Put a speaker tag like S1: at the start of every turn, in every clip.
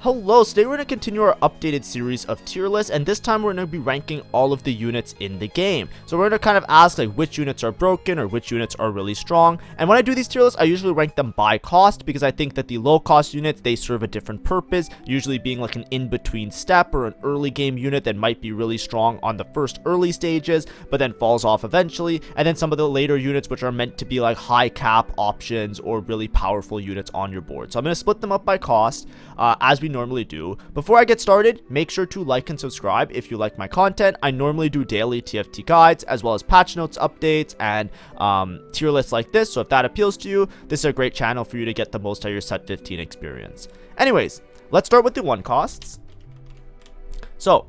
S1: Hello, so today we're going to continue our updated series of tier lists, and this time we're going to be ranking all of the units in the game. So we're going to kind of ask like which units are broken or which units are really strong. And when I do these tier lists, I usually rank them by cost because I think that the low cost units, they serve a different purpose, usually being like an in-between step or an early game unit that might be really strong on the first early stages, but then falls off eventually. And then some of the later units which are meant to be like high cap options or really powerful units on your board. So I'm going to split them up by cost as we normally do. Before I get started, make sure to like and subscribe if you like my content. I normally do daily TFT guides as well as patch notes updates and tier lists like this, so if that appeals to you, this is a great channel for you to get the most out of your set 15 experience. Anyways, let's start with the one costs. So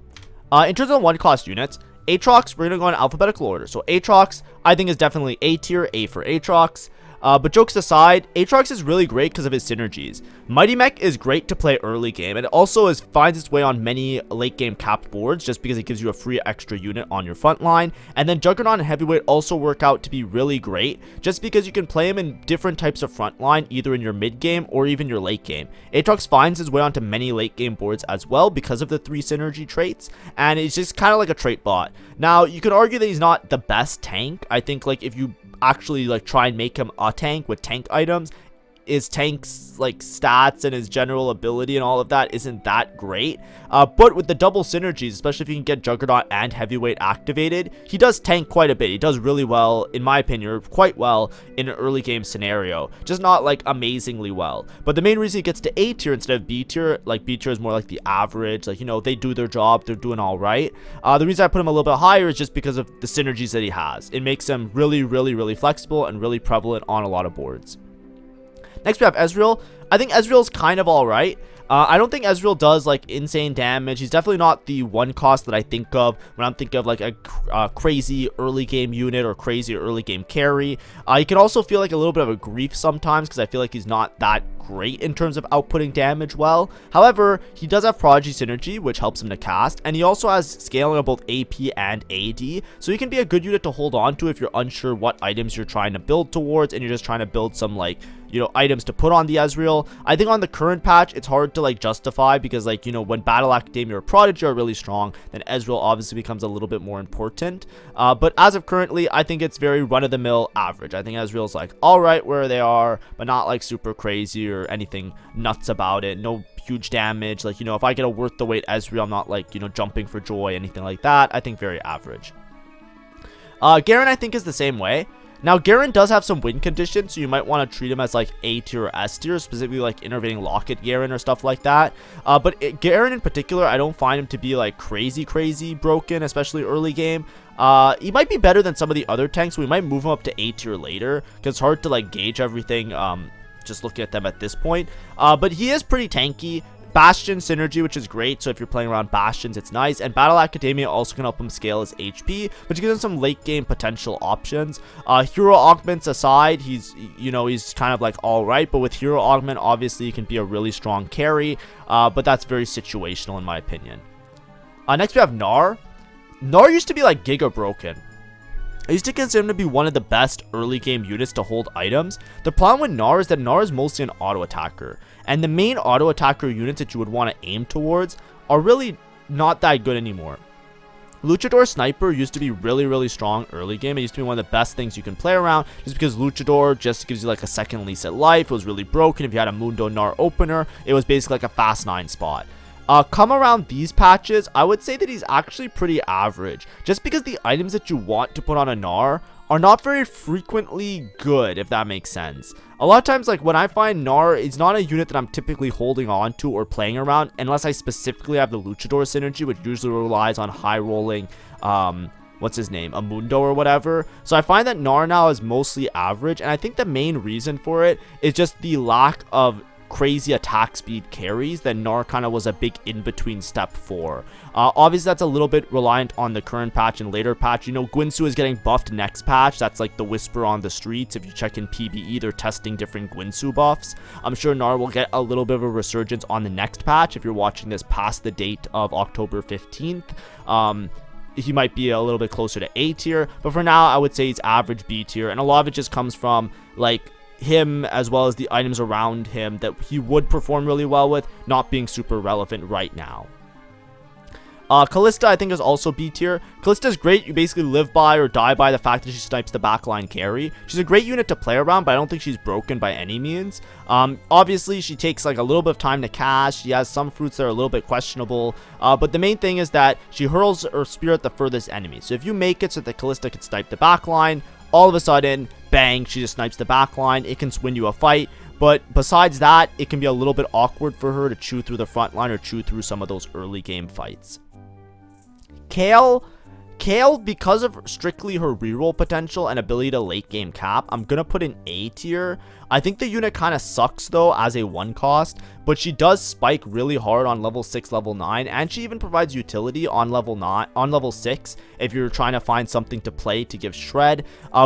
S1: in terms of the one cost units, Aatrox, we're going to go in alphabetical order. So Aatrox, I think, is definitely A tier, A for Aatrox. But jokes aside, Aatrox is really great because of his synergies. Mighty Mech is great to play early game, and it also finds its way on many late game capped boards just because it gives you a free extra unit on your front line. And then Juggernaut and Heavyweight also work out to be really great just because you can play him in different types of front line, either in your mid game or even your late game. Aatrox finds his way onto many late game boards as well because of the 3 synergy traits, and it's just kind of like a trait bot. Now, you could argue that he's not the best tank. I think like if you actually like try and make him a tank with tank items, his tank's like stats and his general ability and all of that isn't that great, but with the double synergies, especially if you can get Juggernaut and Heavyweight activated, he does tank quite a bit. He does really well, in my opinion, or quite well in an early game scenario, just not like amazingly well. But the main reason he gets to A tier instead of B tier, like B tier is more like the average, like, you know, they do their job, they're doing all right. The reason I put him a little bit higher is just because of the synergies that he has. It makes him really flexible and really prevalent on a lot of boards. Next, we have Ezreal. I think Ezreal's kind of alright. I don't think Ezreal does like insane damage. He's definitely not the one cost that I think of when I'm thinking of like a crazy early game unit or crazy early game carry. He can also feel like a little bit of a grief sometimes because I feel like he's not that great in terms of outputting damage well. However, he does have Prodigy Synergy, which helps him to cast, and he also has scaling of both AP and AD, so he can be a good unit to hold on to if you're unsure what items you're trying to build towards and you're just trying to build some like, you know, items to put on the Ezreal. I think on the current patch, it's hard to like justify because like, you know, when Battle Academia or Prodigy are really strong, then Ezreal obviously becomes a little bit more important. But as of currently, I think it's very run-of-the-mill average. I think Ezreal's like all right where they are, but not like super crazy or anything nuts about it. No huge damage. Like, you know, if I get a worth the wait Ezreal, I'm not like, you know, jumping for joy, anything like that. I think very average. Garen, I think, is the same way. Now, Garen does have some win conditions, so you might want to treat him as like A tier or S tier, specifically like intervening Locket Garen or stuff like that. But Garen in particular, I don't find him to be like crazy broken, especially early game. He might be better than some of the other tanks, so we might move him up to A tier later because it's hard to like gauge everything just looking at them at this point. But he is pretty tanky. Bastion synergy, which is great, so if you're playing around Bastions, it's nice. And Battle Academia also can help him scale his HP, which gives him some late game potential options. Hero augments aside, he's, you know, he's kind of like all right, but with hero augment, obviously he can be a really strong carry, but that's very situational in my opinion. Next we have Gnar. Gnar used to be like giga broken. I used to consider him to be one of the best early game units to hold items. The problem with Gnar is that Gnar is mostly an auto attacker, and the main auto attacker units that you would want to aim towards are really not that good anymore. Luchador Sniper used to be really strong early game. It used to be one of the best things you can play around just because Luchador just gives you like a second lease at life. It was really broken. If you had a Mundo Gnar opener, it was basically like a fast 9 spot. Come around these patches, I would say that he's actually pretty average, just because the items that you want to put on a Gnar are not very frequently good, if that makes sense. A lot of times, like when I find Gnar, it's not a unit that I'm typically holding on to or playing around unless I specifically have the Luchador synergy, which usually relies on high rolling, what's his name, Amundo or whatever. So I find that Gnar now is mostly average, and I think the main reason for it is just the lack of crazy attack speed carries that Gnar kind of was a big in-between step for. Obviously, that's a little bit reliant on the current patch and later patch. You know, Guinsoo is getting buffed next patch. That's like the whisper on the streets. If you check in PBE, they're testing different Guinsoo buffs. I'm sure Gnar will get a little bit of a resurgence on the next patch if you're watching this past the date of October 15th. He might be a little bit closer to A tier, but for now, I would say he's average B tier, and a lot of it just comes from like him as well as the items around him that he would perform really well with not being super relevant right now. Kalista, I think, is also B tier. Kalista is great. You basically live by or die by the fact that she snipes the backline carry. She's a great unit to play around, but I don't think she's broken by any means. Obviously, she takes like a little bit of time to cast. She has some fruits that are a little bit questionable. But the main thing is that she hurls her spear at the furthest enemy. So if you make it so that Kalista can snipe the backline, all of a sudden, bang, she just snipes the backline. It can win you a fight. But besides that, it can be a little bit awkward for her to chew through the front line or chew through some of those early game fights. Kayle, because of strictly her reroll potential and ability to late game cap, I'm gonna put in A tier. I think the unit kind of sucks though as a 1 cost, but she does spike really hard on level 6, level 9, and she even provides utility on level 6 if you're trying to find something to play to give shred.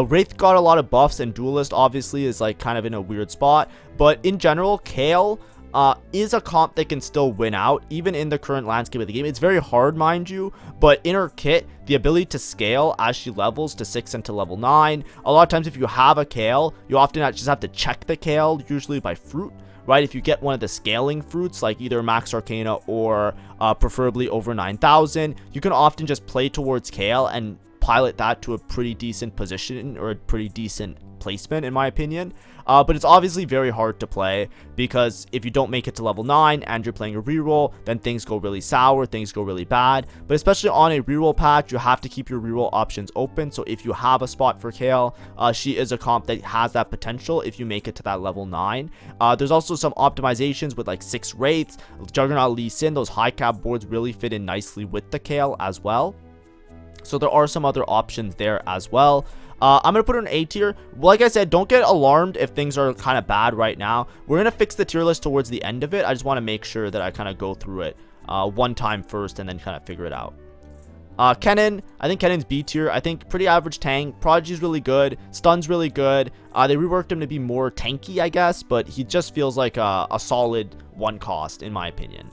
S1: Wraith got a lot of buffs, and Duelist obviously is like kind of in a weird spot, but in general, Kayle is a comp that can still win out even in the current landscape of the game. It's very hard, mind you, but in her kit, the ability to scale as she levels to 6 and to level 9, a lot of times if you have a Kayle, you often just have to check the Kayle, usually by fruit, right? If you get one of the scaling fruits like either Max Arcana or preferably over 9,000, you can often just play towards Kayle and pilot that to a pretty decent position or a pretty decent placement, in my opinion. But it's obviously very hard to play because if you don't make it to level 9 and you're playing a reroll, then things go really sour, things go really bad. But especially on a reroll patch, you have to keep your reroll options open. So if you have a spot for Kayle, she is a comp that has that potential if you make it to that level 9. There's also some optimizations with like 6 Wraiths, Juggernaut, Lee Sin. Those high cap boards really fit in nicely with the Kayle as well. So there are some other options there as well. I'm going to put her in A tier. Like I said, don't get alarmed if things are kind of bad right now. We're going to fix the tier list towards the end of it. I just want to make sure that I kind of go through it one time first and then kind of figure it out. Kennen, I think Kennen's B tier. I think pretty average tank. Prodigy's really good. Stun's really good. They reworked him to be more tanky, I guess, but he just feels like a solid 1 cost in my opinion.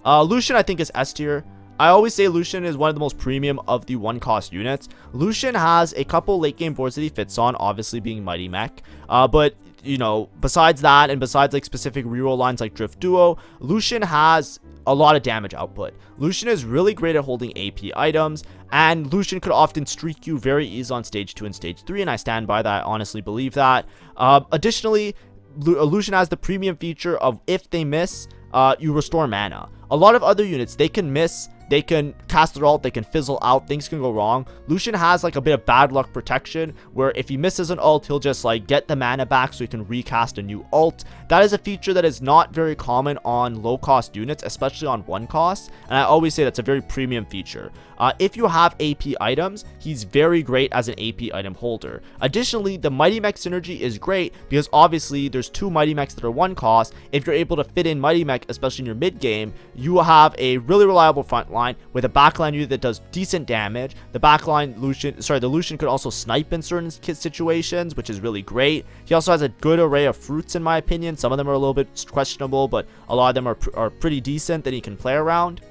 S1: Lucian, I think, is S tier. I always say Lucian is one of the most premium of the 1 cost units. Lucian has a couple late game boards that he fits on, obviously being Mighty Mech. But, you know, besides that and besides like specific reroll lines like Drift Duo, Lucian has a lot of damage output. Lucian is really great at holding AP items, and Lucian could often streak you very easy on stage 2 and stage 3, and I stand by that. I honestly believe that. Additionally, Lucian has the premium feature of if they miss, you restore mana. A lot of other units, they can miss, they can cast their ult, they can fizzle out, things can go wrong. Lucian has like a bit of bad luck protection where if he misses an ult, he'll just like get the mana back so he can recast a new ult. That is a feature that is not very common on low cost units, especially on 1 cost, and I always say that's a very premium feature. If you have AP items, he's very great as an AP item holder. Additionally, the Mighty Mech synergy is great because obviously there's 2 Mighty Mechs that are 1 cost. If you're able to fit in Mighty Mech, especially in your mid game, you will have a really reliable front line with a backline unit that does decent damage. The Lucian could also snipe in certain situations, which is really great. He also has a good array of fruits in my opinion. Some of them are a little bit questionable, but a lot of them are pretty decent that he can play around.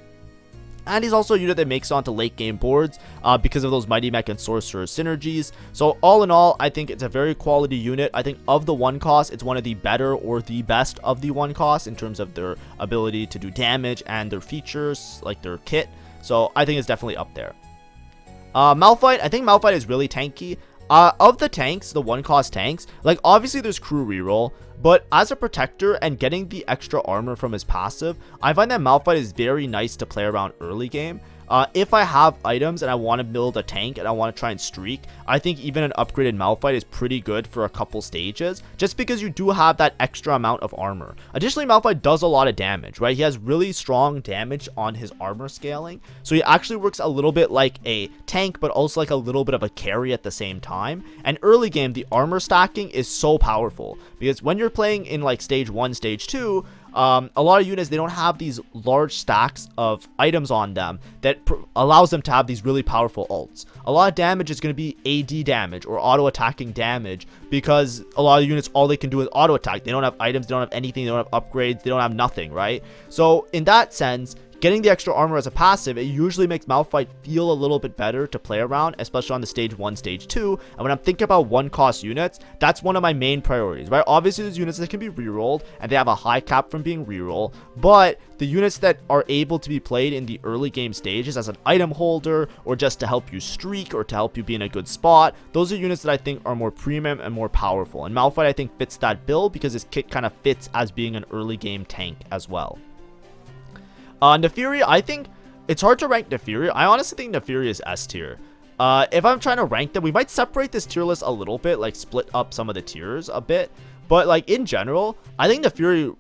S1: And he's also a unit that makes it onto late game boards because of those Mighty Mech and Sorcerer synergies. So all in all, I think it's a very quality unit. I think of the 1 cost, it's one of the better or the best of the 1 cost in terms of their ability to do damage and their features, like their kit. So I think it's definitely up there. Malphite, I think Malphite is really tanky. Of the tanks, the 1 cost tanks, like obviously there's crew reroll, but as a protector and getting the extra armor from his passive, I find that Malphite is very nice to play around early game. If I have items and I want to build a tank and I want to try and streak, I think even an upgraded Malphite is pretty good for a couple stages, just because you do have that extra amount of armor. Additionally, Malphite does a lot of damage, right? He has really strong damage on his armor scaling, so he actually works a little bit like a tank, but also like a little bit of a carry at the same time. And early game, the armor stacking is so powerful, because when you're playing in like stage 1, stage 2, a lot of units, they don't have these large stacks of items on them that allows them to have these really powerful ults. A lot of damage is going to be AD damage or auto attacking damage because a lot of units, all they can do is auto attack. They don't have items, they don't have anything, they don't have upgrades, they don't have nothing, right? So in that sense, getting the extra armor as a passive, it usually makes Malphite feel a little bit better to play around, especially on the stage 1, stage 2. And when I'm thinking about 1-cost units, that's one of my main priorities, right? Obviously, there's units that can be rerolled, and they have a high cap from being reroll, but the units that are able to be played in the early game stages as an item holder, or just to help you streak, or to help you be in a good spot, those are units that I think are more premium and more powerful. And Malphite, I think, fits that bill because his kit kind of fits as being an early game tank as well. Nefiri, I think it's hard to rank Nefiri. I honestly think Nefiri is S tier. If I'm trying to rank them, we might separate this tier list a little bit, like split up some of the tiers a bit. But like in general, I think Nefiri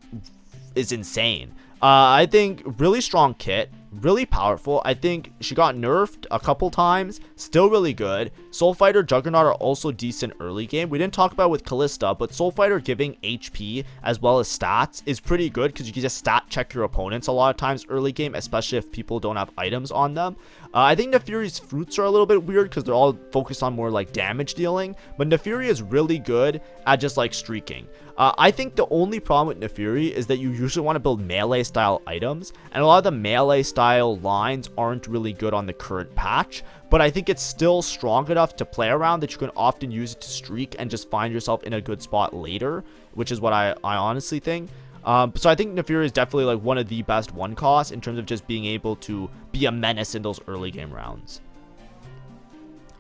S1: is insane. I think really strong kit, really powerful. I think she got nerfed a couple times, still really good. Soul Fighter, Juggernaut are also decent early game. We didn't talk about with Callista, but Soul Fighter giving HP as well as stats is pretty good because you can just stat check your opponents a lot of times early game, especially if people don't have items on them. I think Nefiri's fruits are a little bit weird because they're all focused on more like damage dealing, but Nefiri is really good at just like streaking. I think the only problem with Nefiri is that you usually want to build melee style items, and a lot of the melee style lines aren't really good on the current patch, but I think it's still strong enough to play around that you can often use it to streak and just find yourself in a good spot later, which is what I honestly think. So I think Nefiri is definitely like one of the best 1-costs in terms of just being able to be a menace in those early game rounds.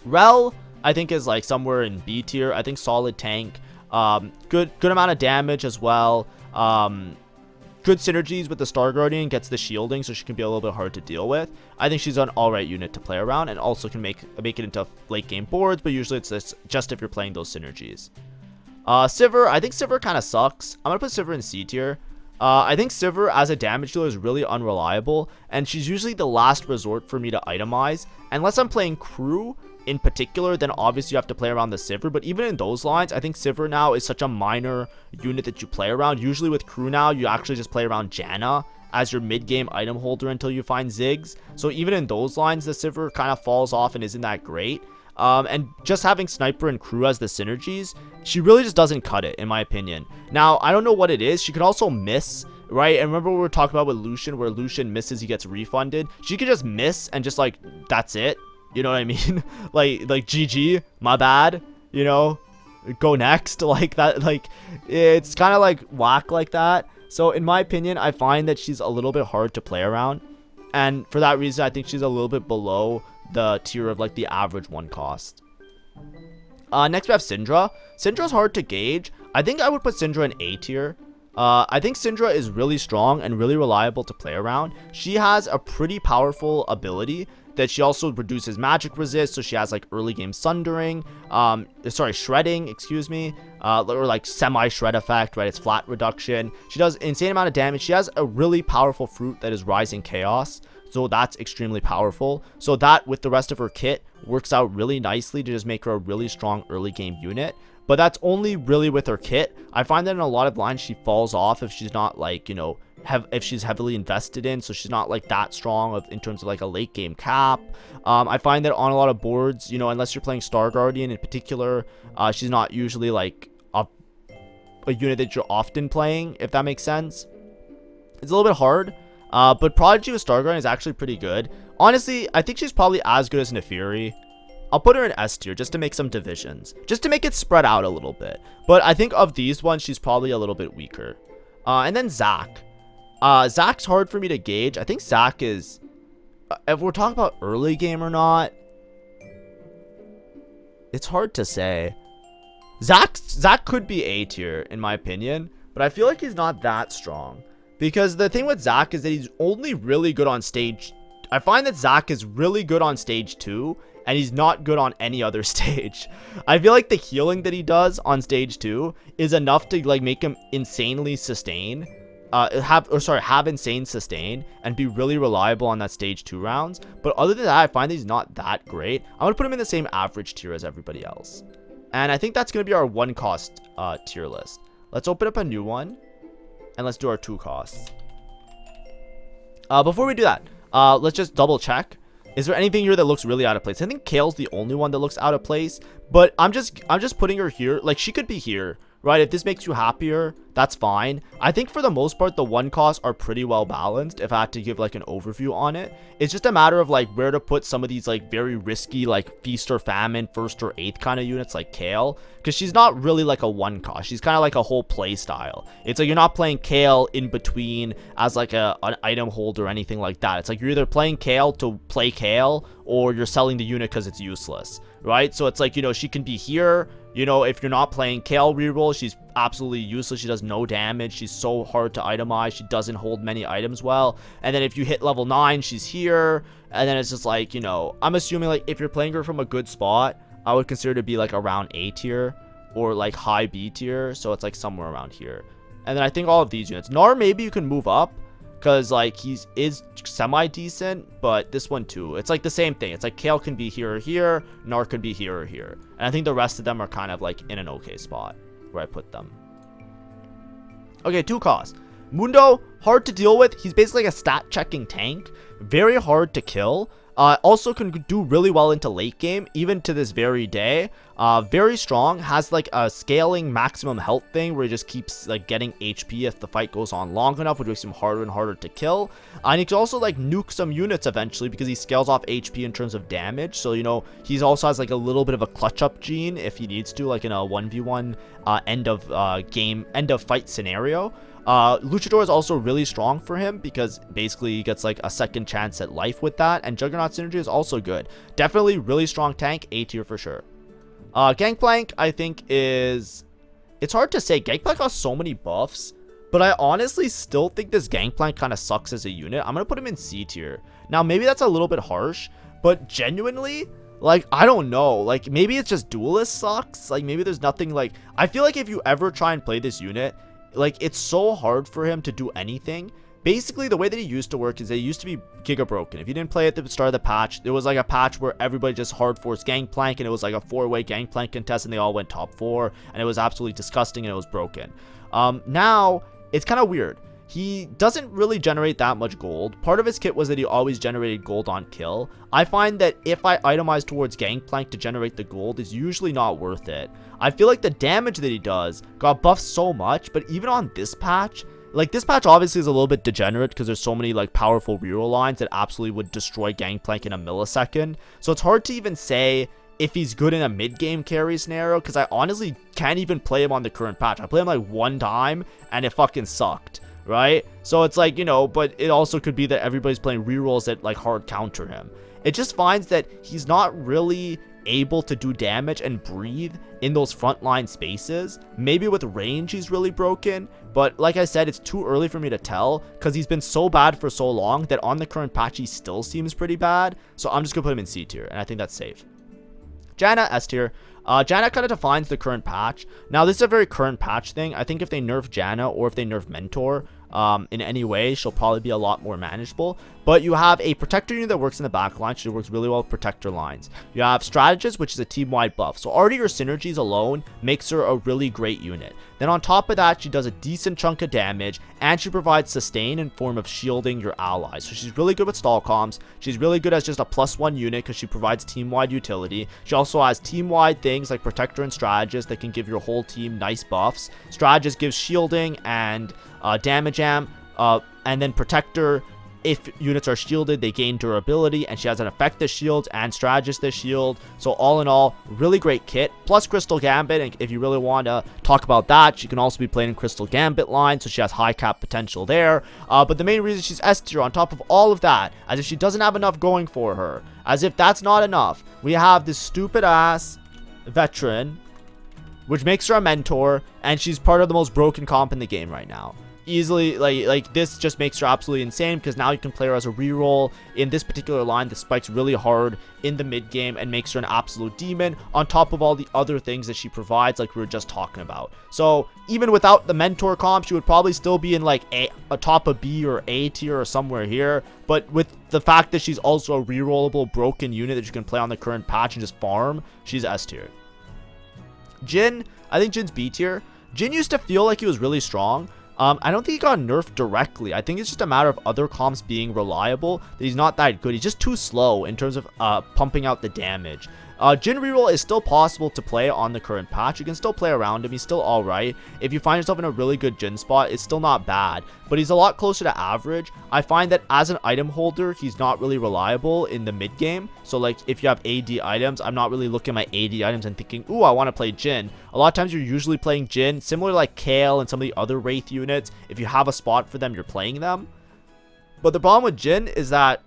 S1: Rel, I think, is like somewhere in B tier. I think solid tank. Good amount of damage as well. Good synergies with the Star Guardian, gets the shielding, so she can be a little bit hard to deal with. I think she's an alright unit to play around, and also can make it into late game boards, but usually it's just if you're playing those synergies. Sivir, I think Sivir kind of sucks. I'm gonna put Sivir in C tier. I think Sivir as a damage dealer is really unreliable, and she's usually the last resort for me to itemize. Unless I'm playing crew in particular, then obviously you have to play around the Sivir, but even in those lines, I think Sivir now is such a minor unit that you play around. Usually with crew now, you actually just play around Janna as your mid-game item holder until you find Ziggs. So even in those lines, the Sivir kind of falls off and isn't that great. And just having Sniper and Crew as the synergies, she really just doesn't cut it, in my opinion. Now, I don't know what it is. She could also miss, right? And remember what we were talking about with Lucian, where Lucian misses, he gets refunded. She could just miss and just like, that's it. You know what I mean? like GG, my bad, you know, go next. Like that, like, it's kind of like whack like that. So in my opinion, I find that she's a little bit hard to play around. And for that reason, I think she's a little bit below the tier of like the average 1-cost. Next we have Syndra. Syndra's hard to gauge. I think I would put Syndra in A tier. I think Syndra is really strong and really reliable to play around. She has a pretty powerful ability that she also reduces magic resist, so she has like early game sundering, shredding, excuse me, or like semi shred effect, right? It's flat reduction. She does insane amount of damage. She has a really powerful fruit that is rising chaos, so that's extremely powerful. So that with the rest of her kit works out really nicely to just make her a really strong early game unit. But that's only really with her kit. I find that in a lot of lines she falls off if she's not like, you know, if she's heavily invested in, so she's not like that strong in terms of like a late game cap. I find that on a lot of boards, you know, unless you're playing Star Guardian in particular, she's not usually like a unit that you're often playing, if that makes sense. It's a little bit hard, but Prodigy with Star Guardian is actually pretty good. Honestly, I think she's probably as good as Nefiri. I'll put her in S tier just to make some divisions, just to make it spread out a little bit. But I think of these ones, she's probably a little bit weaker. And then Zac. Zac's hard for me to gauge. I think Zac is, if we're talking about early game or not, it's hard to say. Zac could be A tier in my opinion, but I feel like he's not that strong. Because the thing with Zac is that he's only really good on stage. I find that Zac is really good on stage 2, and he's not good on any other stage. I feel like the healing that he does on stage 2 is enough to like make him insanely sustain. Have insane sustain and be really reliable on that stage 2 rounds. But other than that, I find that he's not that great. I'm gonna put him in the same average tier as everybody else. And I think that's gonna be our 1-cost tier list. Let's open up a new one and let's do our 2 costs. Before we do that, let's just double check. Is there anything here that looks really out of place? I think Kale's the only one that looks out of place, but I'm just putting her here. Like, she could be here, right? If this makes you happier, that's fine. I think for the most part, the 1 costs are pretty well balanced. If I had to give like an overview on it, it's just a matter of like where to put some of these like very risky like feast or famine, first or 8th kind of units like Kale, because she's not really like a 1 cost. She's kind of like a whole play style. It's like you're not playing Kale in between as like an item hold or anything like that. It's like you're either playing Kale to play Kale or you're selling the unit because it's useless, right? So it's like, you know, she can be here. You know, if you're not playing Kale reroll, she's absolutely useless. She does no damage. She's so hard to itemize. She doesn't hold many items well. And then if you hit level 9, she's here. And then it's just like, you know, I'm assuming like if you're playing her from a good spot, I would consider to be like around A tier or like high B tier. So it's like somewhere around here. And then I think all of these units. Nar, maybe you can move up, because like he is semi-decent, but this one too, it's like the same thing. It's like Kale can be here or here, Nar could be here or here, and I think the rest of them are kind of like in an okay spot where I put them. Okay, 2 costs. Mundo, hard to deal with. He's basically like a stat checking tank, very hard to kill. Also can do really well into late game, even to this very day. Very strong, has like a scaling maximum health thing where he just keeps like getting HP if the fight goes on long enough, which makes him harder and harder to kill. And he can also like nuke some units eventually because he scales off HP in terms of damage. So, you know, he also has like a little bit of a clutch up gene if he needs to, like in a 1v1 end of fight scenario. Luchador is also really strong for him because basically he gets like a second chance at life with that, and Juggernaut synergy is also good. Definitely really strong tank, A tier for sure. Gangplank I think is, it's hard to say. Gangplank has so many buffs, but I honestly still think this Gangplank kind of sucks as a unit. I'm gonna put him in C tier. Now maybe that's a little bit harsh, but genuinely, like, I don't know, like maybe it's just Duelist sucks. Like maybe there's nothing, like, I feel like if you ever try and play this unit, like it's so hard for him to do anything. Basically the way that he used to work is that he used to be giga broken. If you didn't play at the start of the patch, there was like a patch where everybody just hard forced Gangplank, and it was like a 4-way Gangplank contest and they all went top 4, and it was absolutely disgusting and it was broken. Now it's kind of weird. He doesn't really generate that much gold. Part of his kit was that he always generated gold on kill. I find that if I itemize towards Gangplank to generate the gold, is usually not worth it. I feel like the damage that he does got buffed so much, but even on this patch, like this patch obviously is a little bit degenerate because there's so many like powerful reroll lines that absolutely would destroy Gangplank in a millisecond. So it's hard to even say if he's good in a mid-game carry scenario, because I honestly can't even play him on the current patch. I played him like 1 time and it fucking sucked, right? So it's like, you know, but it also could be that everybody's playing rerolls that like hard counter him. It just finds that he's not really able to do damage and breathe in those frontline spaces. Maybe with range he's really broken, but like I said, it's too early for me to tell because he's been so bad for so long that on the current patch he still seems pretty bad. So I'm just gonna put him in C tier, and I think that's safe. Janna, S tier. Janna kind of defines the current patch. Now this is a very current patch thing. I think if they nerf Janna or if they nerf Mentor in any way, she'll probably be a lot more manageable. But you have a protector unit that works in the back line. She works really well with protector lines. You have strategist, which is a team-wide buff. So already her synergies alone makes her a really great unit. Then on top of that, she does a decent chunk of damage, and she provides sustain in form of shielding your allies. So she's really good with stall comms. She's really good as just a +1 unit because she provides team-wide utility. She also has team-wide things like protector and strategist that can give your whole team nice buffs. Strategist gives shielding and damage amp, and then protector, if units are shielded, they gain durability, and she has an effect that shields and strategist that shield. So all in all, really great kit. Plus Crystal Gambit, and if you really want to talk about that, she can also be played in Crystal Gambit line, so she has high cap potential there. But the main reason she's S tier on top of all of that, as if she doesn't have enough going for her, as if that's not enough, we have this stupid ass veteran, which makes her a mentor, and she's part of the most broken comp in the game right now. Easily, like this just makes her absolutely insane because now you can play her as a reroll in this particular line that spikes really hard in the mid game and makes her an absolute demon on top of all the other things that she provides, like we were just talking about. So even without the mentor comp, she would probably still be in like a top of B or A tier or somewhere here, but with the fact that she's also a rerollable broken unit that you can play on the current patch and just farm, she's S tier. Jhin, I think Jin's B tier. Jhin used to feel like he was really strong. I don't think he got nerfed directly. I think it's just a matter of other comps being reliable, that he's not that good. He's just too slow in terms of pumping out the damage. Jin reroll is still possible to play on the current patch. You can still play around him. He's still alright. If you find yourself in a really good Jin spot, it's still not bad. But he's a lot closer to average. I find that as an item holder, he's not really reliable in the mid game. So like if you have AD items, I'm not really looking at my AD items and thinking, ooh, I want to play Jin. A lot of times you're usually playing Jin, similar to like Kale and some of the other Wraith units. If you have a spot for them, you're playing them. But the problem with Jin is that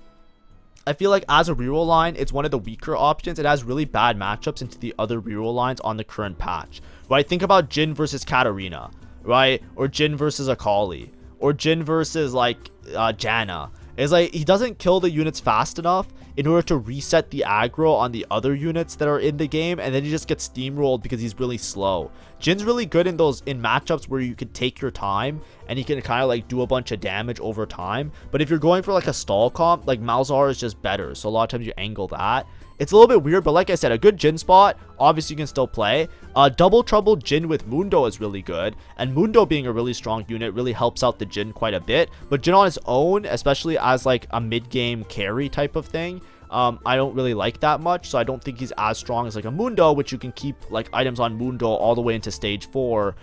S1: I feel like as a reroll line, it's one of the weaker options. It has really bad matchups into the other reroll lines on the current patch, right? Think about Jin versus Katarina, right? Or Jin versus Akali, or Jin versus like Janna. It's like he doesn't kill the units fast enough in order to reset the aggro on the other units that are in the game, and then he just gets steamrolled because he's really slow. Jin's really good in matchups where you can take your time and he can kind of like do a bunch of damage over time. But if you're going for like a stall comp, like Malzahar is just better, so a lot of times you angle that. It's a little bit weird, but like I said, a good Jin spot, obviously you can still play. Double Trouble Jin with Mundo is really good, and Mundo being a really strong unit really helps out the Jin quite a bit. But Jin on his own, especially as like a mid-game carry type of thing, I don't really like that much, so I don't think he's as strong as like a Mundo, which you can keep like items on Mundo all the way into stage 4,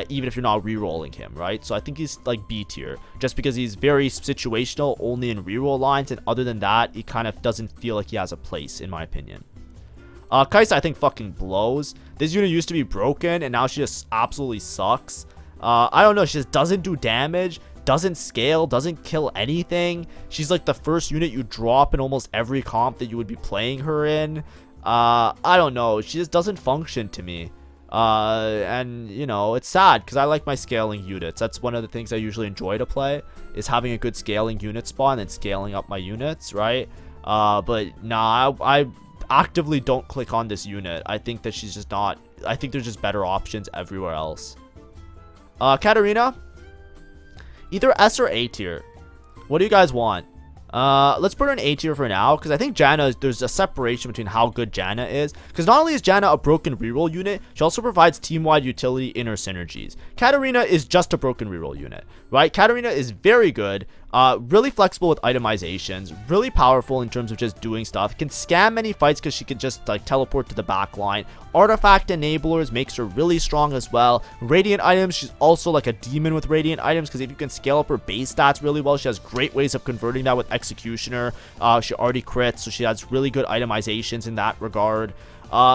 S1: even if you're not re-rolling him, right? So I think he's like B tier, just because he's very situational only in reroll lines, and other than that, he kind of doesn't feel like he has a place, in my opinion. Kai'Sa I think fucking blows. This unit used to be broken, and now she just absolutely sucks. I don't know, she just doesn't do damage, doesn't scale, doesn't kill anything. She's like the first unit you drop in almost every comp that you would be playing her in. I don't know, she just doesn't function to me. And you know, it's sad because I like my scaling units. That's one of the things I usually enjoy to play, is having a good scaling unit spawn and scaling up my units, right? But nah, I actively don't click on this unit. I think that she's just not, I think there's just better options everywhere else. Katarina, either S or A tier. What do you guys want? Let's put her in A tier for now, because I think Janna, there's a separation between how good Janna is, because not only is Janna a broken reroll unit, she also provides team-wide utility in her synergies. Katarina is just a broken reroll unit, right? Katarina is very good, really flexible with itemizations, really powerful in terms of just doing stuff, can scam many fights because she can just like teleport to the back line. Artifact enablers makes her really strong as well. Radiant items, she's also like a demon with radiant items, because if you can scale up her base stats really well, she has great ways of converting that with executioner. She already crits, so she has really good itemizations in that regard.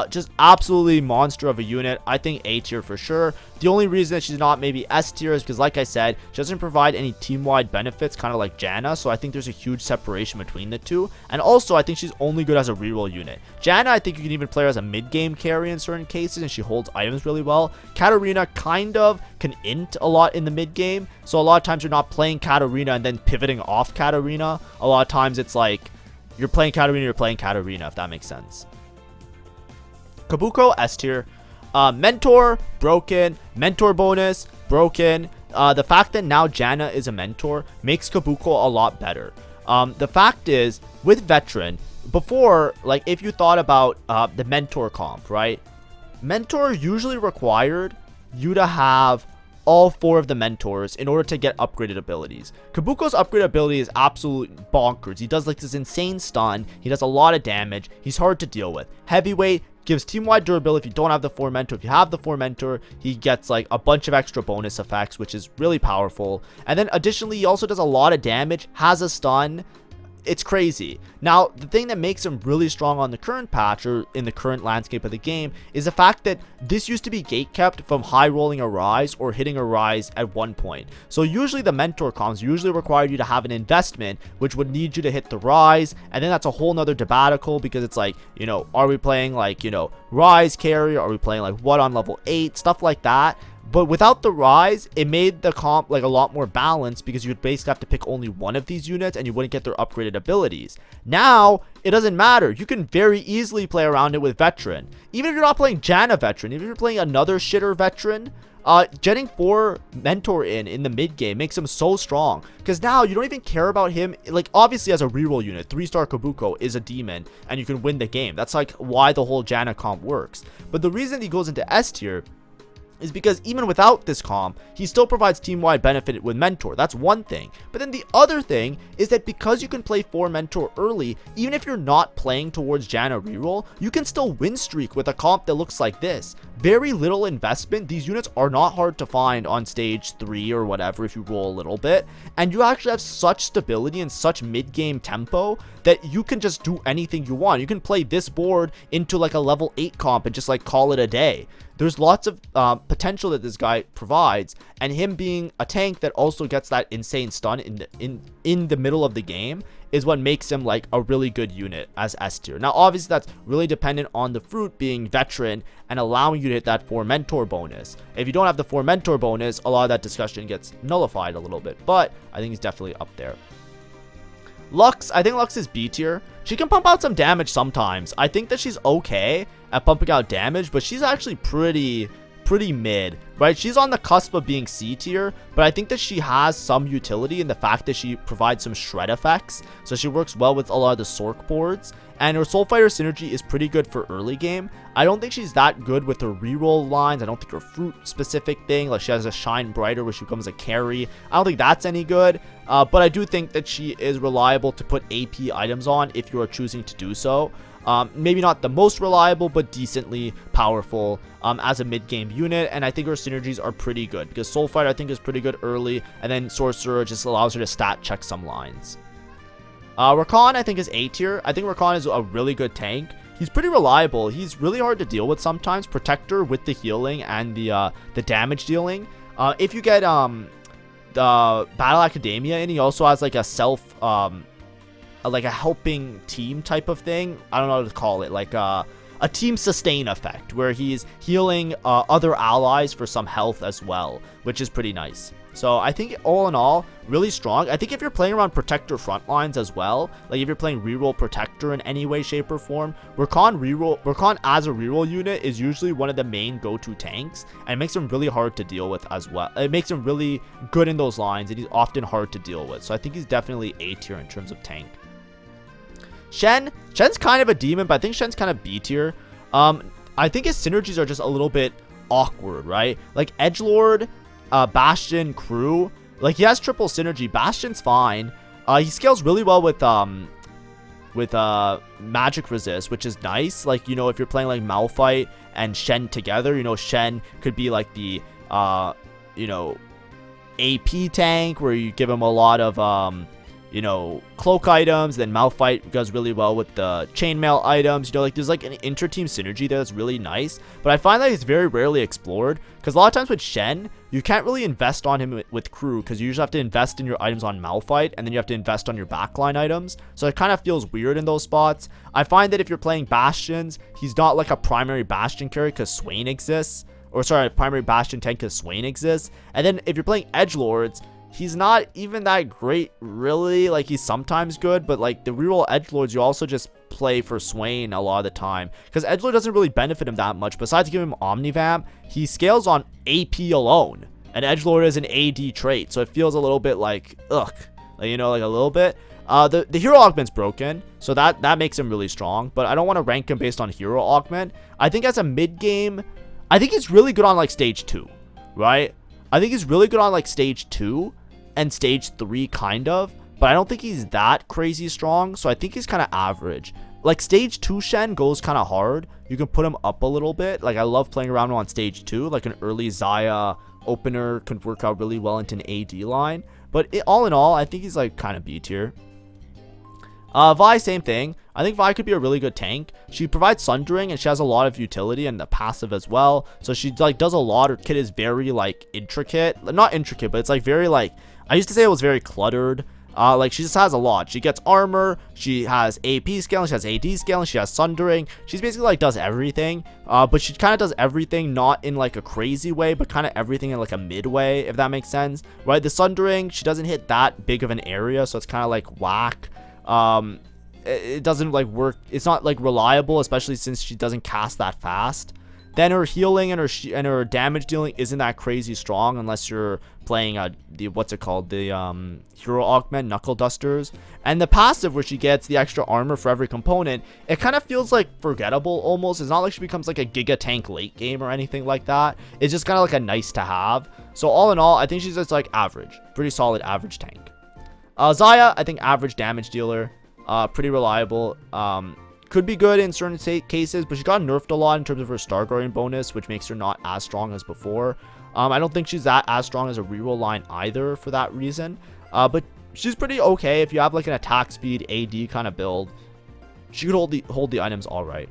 S1: Just absolutely monster of a unit. I think A tier for sure. The only reason that she's not maybe S tier is because, like I said, she doesn't provide any team-wide benefits, kind of like Janna, so I think there's a huge separation between the two. And also, I think she's only good as a reroll unit. Janna, I think you can even play her as a mid-game carry in certain cases, and she holds items really well. Katarina kind of can int a lot in the mid-game, so a lot of times you're not playing Katarina and then pivoting off Katarina. A lot of times it's like, you're playing Katarina, if that makes sense. Kabuko, S tier. Mentor, broken. Mentor bonus, broken. The fact that now Janna is a mentor makes Kabuko a lot better. The fact is, with veteran, before, like, if you thought about the mentor comp, right? Mentor usually required you to have all 4 of the mentors in order to get upgraded abilities. Kabuko's upgrade ability is absolute bonkers. He does like this insane stun. He does a lot of damage. He's hard to deal with. Heavyweight gives team-wide durability if you don't have the 4 mentor. If you have the 4 mentor, he gets like a bunch of extra bonus effects, which is really powerful. And then additionally, he also does a lot of damage, has a stun. It's crazy. Now, the thing that makes him really strong on the current patch, or in the current landscape of the game, is the fact that this used to be gatekept from high rolling a rise or hitting a rise at one point. So usually the mentor comms usually required you to have an investment, which would need you to hit the rise, and then that's a whole nother debatical, because it's like, you know, are we playing like, you know, rise carry, are we playing like what on level 8, stuff like that. But without the rise, it made the comp like a lot more balanced, because you'd basically have to pick only one of these units and you wouldn't get their upgraded abilities. Now, it doesn't matter. You can very easily play around it with veteran. Even if you're not playing Janna veteran, even if you're playing another shitter veteran, getting 4 mentor in the mid game makes him so strong, because now you don't even care about him. Like, obviously as a reroll unit, 3-star Kabuko is a demon and you can win the game. That's like why the whole Janna comp works. But the reason he goes into S tier is because even without this comp, he still provides team-wide benefit with Mentor. That's one thing. But then the other thing is that because you can play 4 Mentor early, even if you're not playing towards Janna reroll, you can still win streak with a comp that looks like this. Very little investment. These units are not hard to find on stage 3 or whatever if you roll a little bit. And you actually have such stability and such mid-game tempo that you can just do anything you want. You can play this board into like a level 8 comp and just like call it a day. There's lots of potential that this guy provides, and him being a tank that also gets that insane stun in the middle of the game is what makes him like a really good unit as S tier. Now obviously that's really dependent on the fruit being veteran and allowing you to hit that 4 mentor bonus. If you don't have the 4 mentor bonus, a lot of that discussion gets nullified a little bit, but I think he's definitely up there. Lux, I think Lux is B tier. She can pump out some damage sometimes. I think that she's okay at pumping out damage, but she's actually pretty mid, right? She's on the cusp of being C tier, but I think that she has some utility in the fact that she provides some shred effects, so she works well with a lot of the Sork boards, and her Soul Fighter synergy is pretty good for early game. I don't think she's that good with her reroll lines. I don't think her fruit specific thing, like she has a Shine Brighter where she becomes a carry, I don't think that's any good, but I do think that she is reliable to put AP items on if you are choosing to do so. Maybe not the most reliable, but decently powerful as a mid-game unit, and I think her synergies are pretty good because Soul Fighter I think is pretty good early, and then Sorcerer just allows her to stat check some lines. Rakan I think is A tier. I think Rakan is a really good tank. He's pretty reliable. He's really hard to deal with sometimes. Protector with the healing and the damage dealing. If you get the Battle Academia in, he also has like a self like a helping team type of thing. I don't know how to call it, like a team sustain effect where he's healing other allies for some health as well, which is pretty nice. So I think all in all, really strong. I think if you're playing around Protector front lines as well, like if you're playing reroll Protector in any way, shape, or form, Rakan as a reroll unit is usually one of the main go-to tanks, and it makes him really hard to deal with as well. It makes him really good in those lines, and he's often hard to deal with. So I think he's definitely A tier in terms of tank. Shen's kind of a demon, but I think Shen's kind of B tier. I think his synergies are just a little bit awkward, right? Like Edgelord, Bastion, Crew, like he has triple synergy. Bastion's fine. He scales really well with magic resist, which is nice. Like, you know, if you're playing like Malphite and Shen together, you know, Shen could be like the you know, AP tank where you give him a lot of you know, cloak items. Then Malphite does really well with the chainmail items. You know, like there's like an inter-team synergy there that's really nice. But I find that it's very rarely explored because a lot of times with Shen, you can't really invest on him with Crew because you usually have to invest in your items on Malphite and then you have to invest on your backline items. So it kind of feels weird in those spots. I find that if you're playing Bastions, he's not like a primary Bastion carry because Swain exists. Or sorry, primary Bastion tank because Swain exists. And then if you're playing Edgelords, he's not even that great, really. Like, he's sometimes good, but like the reroll Edgelords, you also just play for Swain a lot of the time because Edgelord doesn't really benefit him that much. Besides giving him Omnivamp, he scales on AP alone, and Edgelord is an AD trait, so it feels a little bit like ugh, like, you know, like a little bit. The hero augment's broken, so that makes him really strong, but I don't want to rank him based on hero augment. I think as a mid game, I think he's really good on like stage 2, right? I think he's really good on like stage 2 and stage 3 kind of, but I don't think he's that crazy strong, so I think he's kind of average. Like stage 2 Shen goes kind of hard. You can put him up a little bit. Like I love playing around on stage 2, like an early Xayah opener can work out really well into an AD line, but all in all, I think he's like kind of B tier. Vi, same thing. I think Vi could be a really good tank. She provides Sundering and she has a lot of utility and the passive as well. So she like does a lot. Her kit is very like intricate. Not intricate, but it's like very like, I used to say it was very cluttered. Like she just has a lot. She gets armor, she has AP scaling, she has AD scaling, she has Sundering. She's basically like does everything. But she kind of does everything not in like a crazy way, but kind of everything in like a mid way, if that makes sense. Right? The Sundering, she doesn't hit that big of an area, so it's kind of like whack. It doesn't like work. It's not like reliable, especially since she doesn't cast that fast. then her healing and her damage dealing isn't that crazy strong unless you're playing the what's it called, the hero augment knuckle dusters. And the passive, where she gets the extra armor for every component, it kind of feels like forgettable almost. It's not like she becomes like a giga tank late game or anything like that. It's just kind of like a nice to have. So all in all, I think she's just like average, pretty solid average tank. Xayah, I think average damage dealer, pretty reliable. Could be good in certain cases, but she got nerfed a lot in terms of her Star Guardian bonus, which makes her not as strong as before. I don't think she's as strong as a reroll line either for that reason. But she's pretty okay if you have like an attack speed AD kind of build. She could hold the items all right.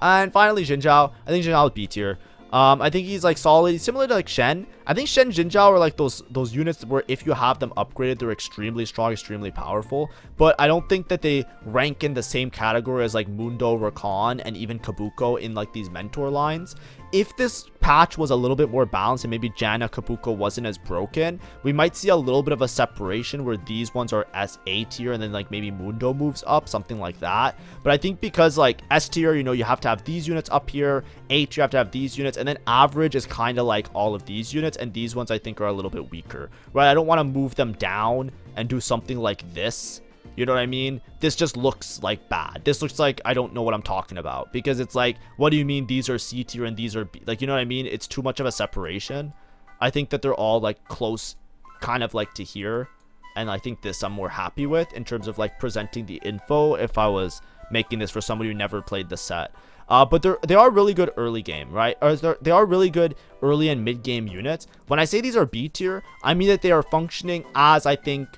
S1: And finally, Xin Zhao. I think Xin Zhao is B tier. I think he's like solid, similar to like Shen. I think Shen and Xin Zhao are like those units where if you have them upgraded, they're extremely strong, extremely powerful. But I don't think that they rank in the same category as like Mundo, Rakan, and even Kabuko in like these mentor lines. If this patch was a little bit more balanced and maybe Janna Kabuko wasn't as broken, we might see a little bit of a separation where these ones are S A tier and then like maybe Mundo moves up, something like that. But I think because like S tier, you know, you have to have these units up here, A tier, you have to have these units, and then average is kind of like all of these units, and these ones I think are a little bit weaker, right? I don't want to move them down and do something like this. You know what I mean? This just looks like bad. This looks like I don't know what I'm talking about, because it's like, what do you mean these are C tier and these are B? Like, you know what I mean? It's too much of a separation. I think that they're all like close, kind of like to here, and I think this I'm more happy with in terms of like presenting the info if I was making this for somebody who never played the set. But they are really good early game, right? Or they are really good early and mid game units. When I say these are B tier, I mean that they are functioning as I think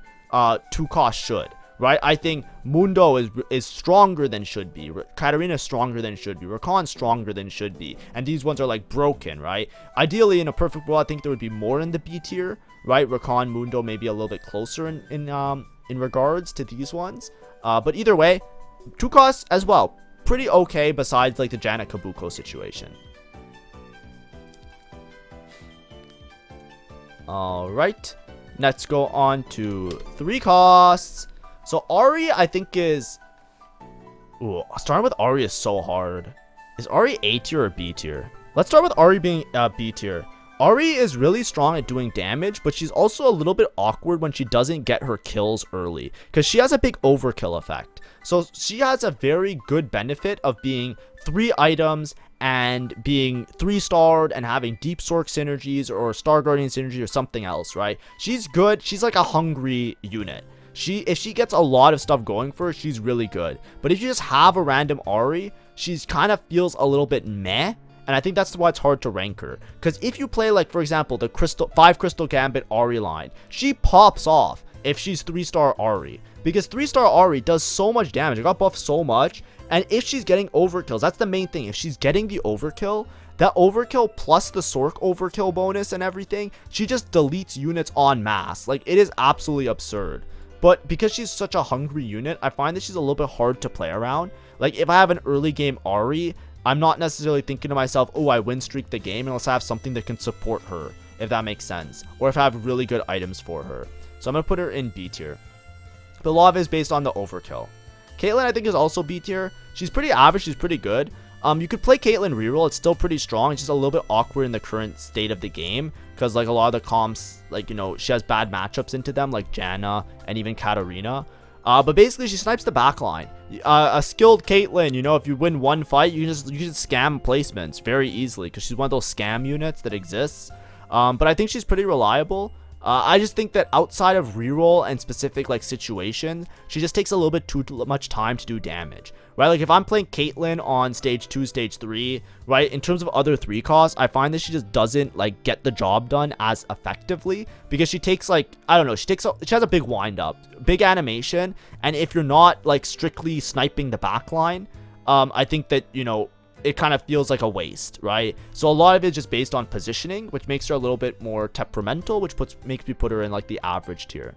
S1: 2 cost should. Right, I think Mundo is stronger than should be. Katarina is stronger than should be. Rakan stronger than should be. And these ones are like broken, right? Ideally, in a perfect world, I think there would be more in the B tier, right? Rakan, Mundo maybe a little bit closer in regards to these ones. But either way, 2 costs as well, pretty okay. Besides like the Janna Kabuko situation. All right, let's go on to 3 costs. So Ahri, I think is... Ooh, starting with Ahri is so hard. Is Ahri A tier or B tier? Let's start with Ahri being B tier. Ahri is really strong at doing damage, but she's also a little bit awkward when she doesn't get her kills early, because she has a big overkill effect. So she has a very good benefit of being 3 items and being 3-starred and having deep Sork synergies or Star Guardian synergy or something else, right? She's good. She's like a hungry unit. If she gets a lot of stuff going for her, she's really good. But if you just have a random Ahri, she's kind of feels a little bit meh. And I think that's why it's hard to rank her. Because if you play, like, for example, the 5 Crystal Gambit Ahri line, she pops off if she's 3-star Ahri. Because 3-star Ahri does so much damage. It got buffed so much. And if she's getting overkills, that's the main thing. If she's getting the overkill, that overkill plus the Sork overkill bonus and everything, she just deletes units en masse. Like, it is absolutely absurd. But because she's such a hungry unit, I find that she's a little bit hard to play around. Like, if I have an early game Ahri, I'm not necessarily thinking to myself, oh, I win streak the game, unless I have something that can support her, if that makes sense. Or if I have really good items for her. So I'm going to put her in B tier. But a lot of it is based on the overkill. Caitlyn, I think, is also B tier. She's pretty average. She's pretty good. You could play Caitlyn reroll. It's still pretty strong. It's just a little bit awkward in the current state of the game, because like a lot of the comps, like, you know, she has bad matchups into them, like Janna and even Katarina. But basically, she snipes the backline. A skilled Caitlyn, you know, if you win one fight, you can just scam placements very easily, because she's one of those scam units that exists. But I think she's pretty reliable. I just think that outside of reroll and specific like situations, she just takes a little bit too much time to do damage, right? Like if I'm playing Caitlyn on stage 2, stage 3, right? In terms of other 3 costs, I find that she just doesn't like get the job done as effectively, because she takes like, I don't know, she has a big wind up, big animation, and if you're not like strictly sniping the backline, I think that, you know, it kind of feels like a waste, right? So a lot of it is just based on positioning, which makes her a little bit more temperamental, which makes me put her in like the average tier.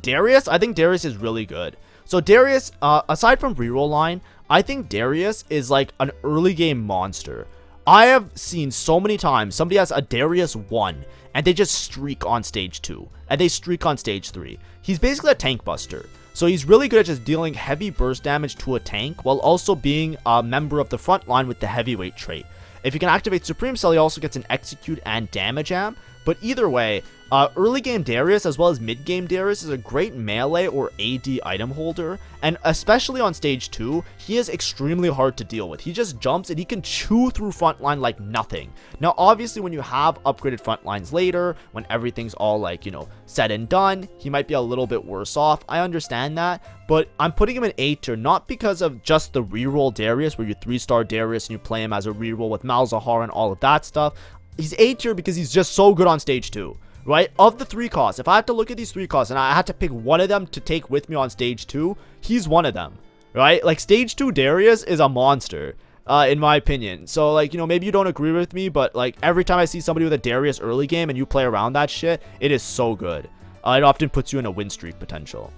S1: Darius, I think Darius is really good. So Darius, aside from reroll line, I think Darius is like an early game monster. I have seen so many times somebody has a Darius 1 and they just streak on stage 2 and they streak on stage 3. He's basically a tank buster. So he's really good at just dealing heavy burst damage to a tank while also being a member of the front line with the heavyweight trait. If you can activate Supreme Cell, he also gets an execute and damage amp. But either way, early game Darius as well as mid game Darius is a great melee or AD item holder, and especially on stage 2, he is extremely hard to deal with. He just jumps and he can chew through frontline like nothing. Now obviously when you have upgraded front lines later, when everything's all like, you know, said and done, he might be a little bit worse off. I understand that, but I'm putting him in A tier not because of just the reroll Darius where you 3-star Darius and you play him as a reroll with Malzahar and all of that stuff. He's A tier because he's just so good on stage 2, right? Of the 3 costs, if I have to look at these 3 costs and I had to pick one of them to take with me on stage 2, he's one of them, right? Like stage 2 Darius is a monster, in my opinion. So like, you know, maybe you don't agree with me, but like every time I see somebody with a Darius early game and you play around that shit, it is so good. It often puts you in a win streak potential.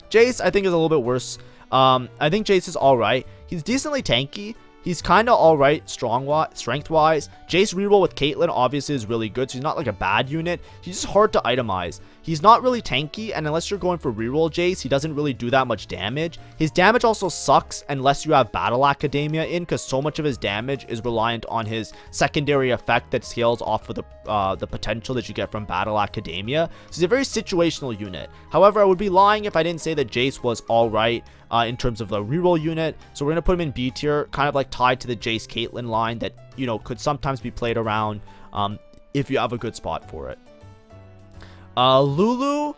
S1: Jace, I think, is a little bit worse. I think Jace is alright. He's decently tanky. He's kind of alright strength-wise. Jace reroll with Caitlyn obviously is really good, so he's not like a bad unit. He's just hard to itemize. He's not really tanky, and unless you're going for reroll Jace, he doesn't really do that much damage. His damage also sucks unless you have Battle Academia in, because so much of his damage is reliant on his secondary effect that scales off of the potential that you get from Battle Academia. So he's a very situational unit. However, I would be lying if I didn't say that Jace was alright in terms of the reroll unit. So we're going to put him in B tier, kind of like tied to the Jace Caitlyn line that, you know, could sometimes be played around if you have a good spot for it. Lulu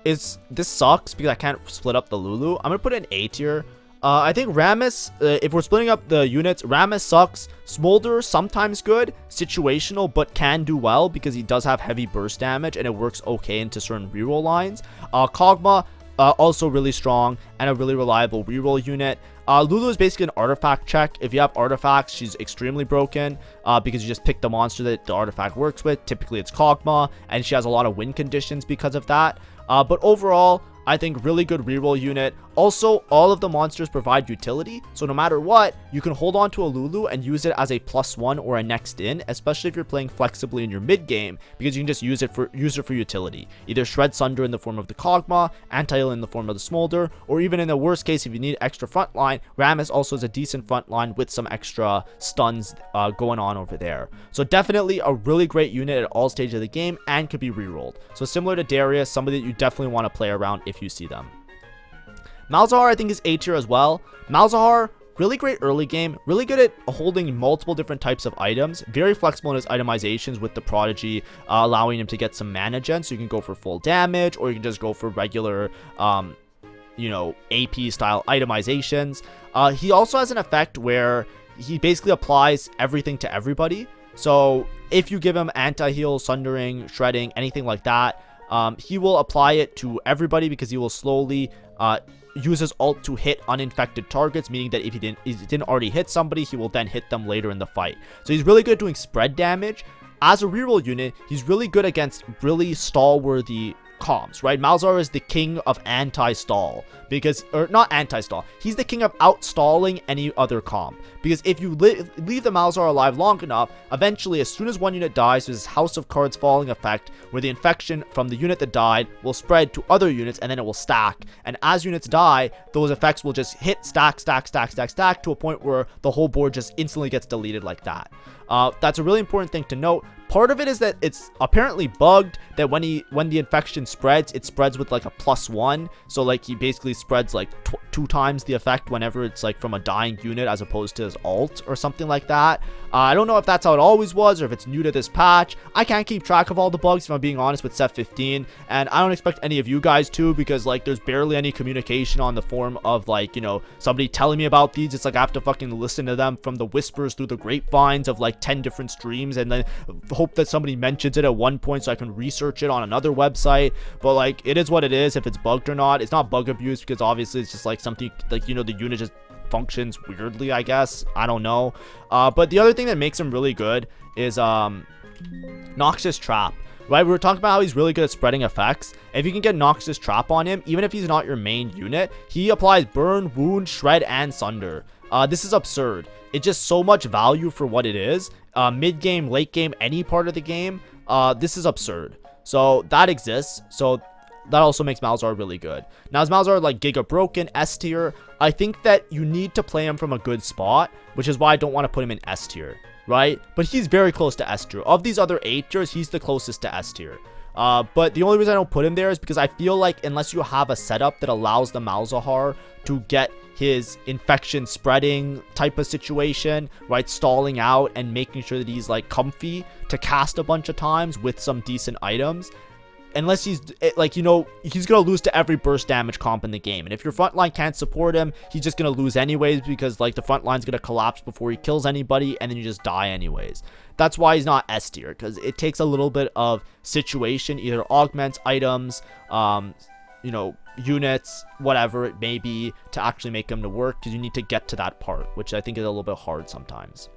S1: this sucks because I can't split up the Lulu. I'm going to put it in A tier. I think Rammus, if we're splitting up the units, Rammus sucks. Smolder, sometimes good, situational, but can do well because he does have heavy burst damage and it works okay into certain reroll lines. Kog'Maw, also really strong and a really reliable reroll unit. Lulu is basically an artifact check. If you have artifacts, she's extremely broken because you just pick the monster that the artifact works with. Typically it's Kog'Maw, and she has a lot of win conditions because of that. But overall, I think really good reroll unit. Also, all of the monsters provide utility, so no matter what, you can hold on to a Lulu and use it as a +1 or a next in, especially if you're playing flexibly in your mid game, because you can just use it for utility. Either Shred Sunder in the form of the Kog'Maw, Anti-Heal in the form of the Smolder, or even in the worst case, if you need extra frontline, Rammus also is a decent frontline with some extra stuns going on over there. So definitely a really great unit at all stages of the game and could be rerolled. So similar to Darius, somebody that you definitely want to play around if you see them. Malzahar, I think, is A tier as well. Malzahar, really great early game, really good at holding multiple different types of items, very flexible in his itemizations with the Prodigy, allowing him to get some mana gen, so you can go for full damage, or you can just go for regular, you know, AP style itemizations. He also has an effect where he basically applies everything to everybody. So if you give him anti-heal, sundering, shredding, anything like that, he will apply it to everybody because he will slowly use his ult to hit uninfected targets, meaning that if he didn't already hit somebody, he will then hit them later in the fight. So he's really good at doing spread damage. As a reroll unit, he's really good against really stall-worthy comps, right? Malzahar is the king of anti-stall, because, or not anti-stall, he's the king of out-stalling any other comp, because if you leave the Malzahar alive long enough, eventually, as soon as one unit dies, there's this House of Cards falling effect, where the infection from the unit that died will spread to other units, and then it will stack, and as units die, those effects will just hit stack, stack, stack, stack, stack, to a point where the whole board just instantly gets deleted like that. That's a really important thing to note. Part of it is that it's apparently bugged that when the infection spreads, it spreads with like a +1. So like he basically spreads like 2 times the effect whenever it's like from a dying unit as opposed to his ult or something like that. I don't know if that's how it always was or if it's new to this patch. I can't keep track of all the bugs if I'm being honest with Set 15, and I don't expect any of you guys to, because like there's barely any communication on the form of like, you know, somebody telling me about these. It's like I have to fucking listen to them from the whispers through the grapevines of like 10 different streams, and then hope that somebody mentions it at one point so I can research it on another website. But like, it is what it is. If it's bugged or not, it's not bug abuse, because obviously it's just like something like, you know, the unit just functions weirdly, I guess. I don't know. But the other thing that makes him really good is Noxious Trap. Right, we were talking about how he's really good at spreading effects. If you can get Noxious Trap on him, even if he's not your main unit, he applies burn, wound, shred, and sunder. This is absurd. It's just so much value for what it is. Mid game, late game, any part of the game. This is absurd. So that exists. So that also makes Malzahar really good. Now, is Malzahar like Giga broken, S tier? I think that you need to play him from a good spot, which is why I don't want to put him in S tier, right? But he's very close to S tier. Of these other A tiers, he's the closest to S tier. But the only reason I don't put him there is because I feel like unless you have a setup that allows the Malzahar to get his infection spreading type of situation, right, stalling out and making sure that he's like comfy to cast a bunch of times with some decent items, unless he's like, you know, he's gonna lose to every burst damage comp in the game. And if your front line can't support him, he's just gonna lose anyways, because like the front line's gonna collapse before he kills anybody, and then you just die anyways. That's why he's not S tier, because it takes a little bit of situation, either augments, items, you know, units, whatever it may be, to actually make him to work, because you need to get to that part, which I think is a little bit hard sometimes.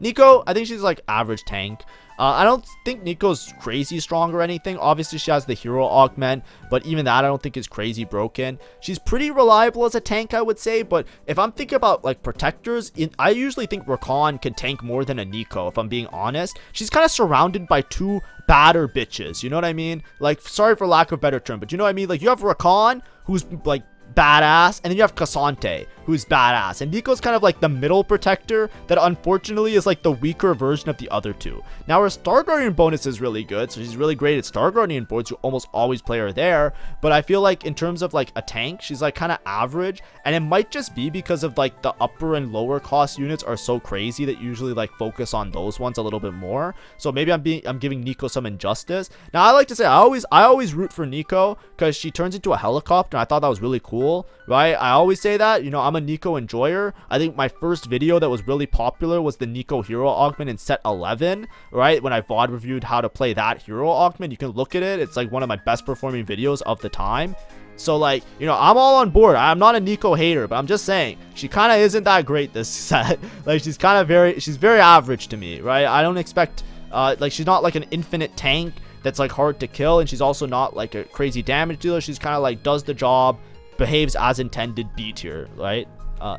S1: Neeko, I think she's like average tank. I don't think Neeko's crazy strong or anything. Obviously, she has the hero augment, but even that I don't think is crazy broken. She's pretty reliable as a tank, I would say, but if I'm thinking about like protectors, I usually think Rakan can tank more than a Neeko, if I'm being honest. She's kind of surrounded by two badder bitches, you know what I mean? Like, sorry for lack of a better term, but you know what I mean? Like, you have Rakan, who's like badass, and then you have Cassante, who's badass, and Neeko's kind of like the middle protector that unfortunately is like the weaker version of the other two. Now, her Star Guardian bonus is really good, so she's really great at Star Guardian boards. You almost always play her there, but I feel like in terms of like a tank, she's like kind of average, and it might just be because of like the upper and lower cost units are so crazy that you usually like focus on those ones a little bit more. So maybe I'm giving Neeko some injustice. Now, I like to say I always root for Neeko because she turns into a helicopter, and I thought that was really cool, right? I always say that, you know, I'm a Neeko enjoyer. I think my first video that was really popular was the Neeko hero augment in set 11, right? When I VOD reviewed how to play that hero augment, you can look at it. It's like one of my best performing videos of the time. So like, you know, I'm all on board. I'm not a Neeko hater, but I'm just saying she kind of isn't that great this set. Like, she's very average to me, right? I don't expect like, she's not like an infinite tank that's like hard to kill, and she's also not like a crazy damage dealer. She's kind of like does the job, behaves as intended, B tier, right?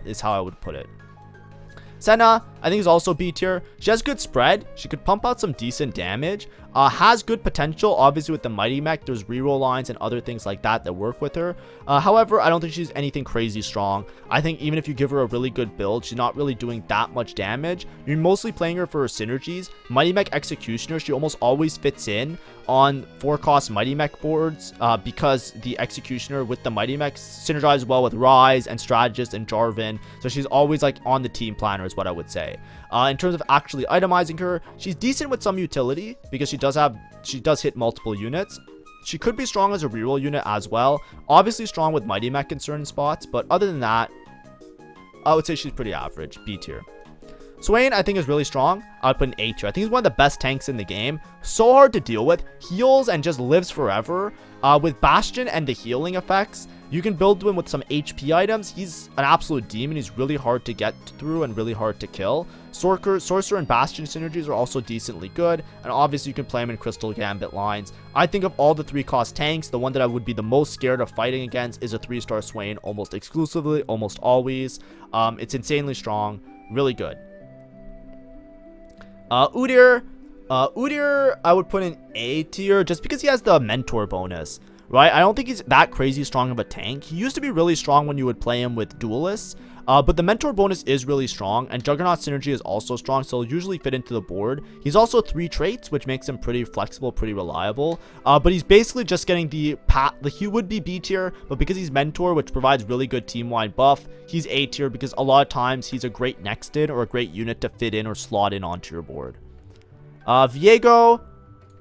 S1: Is how I would put it. Senna, I think, is also B tier. She has good spread. She could pump out some decent damage. Has good potential. Obviously, with the Mighty Mech, there's reroll lines and other things like that that work with her. However, I don't think she's anything crazy strong. I think even if you give her a really good build, she's not really doing that much damage. You're mostly playing her for her synergies. Mighty Mech Executioner, she almost always fits in on 4-cost Mighty Mech boards, because the Executioner with the Mighty Mech synergizes well with Rise and Strategist and Jarvan. So she's always like on the team planner, is what I would say. In terms of actually itemizing her, she's decent with some utility because she does hit multiple units. She could be strong as a reroll unit as well. Obviously strong with Mighty Mech in certain spots, but other than that, I would say she's pretty average, B tier. Swain, I think, is really strong. I would put an A tier. I think he's one of the best tanks in the game. So hard to deal with. Heals and just lives forever. With Bastion and the healing effects, you can build him with some HP items. He's an absolute demon. He's really hard to get through and really hard to kill. Sorcerer and Bastion synergies are also decently good. And obviously, you can play him in Crystal Gambit lines. I think of all the 3-cost tanks, the one that I would be the most scared of fighting against is a 3-star Swain, almost exclusively, almost always. It's insanely strong. Really good. Udyr, I would put in A tier just because he has the mentor bonus, right? I don't think he's that crazy strong of a tank. He used to be really strong when you would play him with duelists, but the mentor bonus is really strong, and Juggernaut synergy is also strong, so he'll usually fit into the board. He's also 3 traits, which makes him pretty flexible, pretty reliable, but he's basically just getting he would be B tier, but because he's mentor, which provides really good team-wide buff, he's A tier because a lot of times he's a great next-in or a great unit to fit in or slot in onto your board. Viego,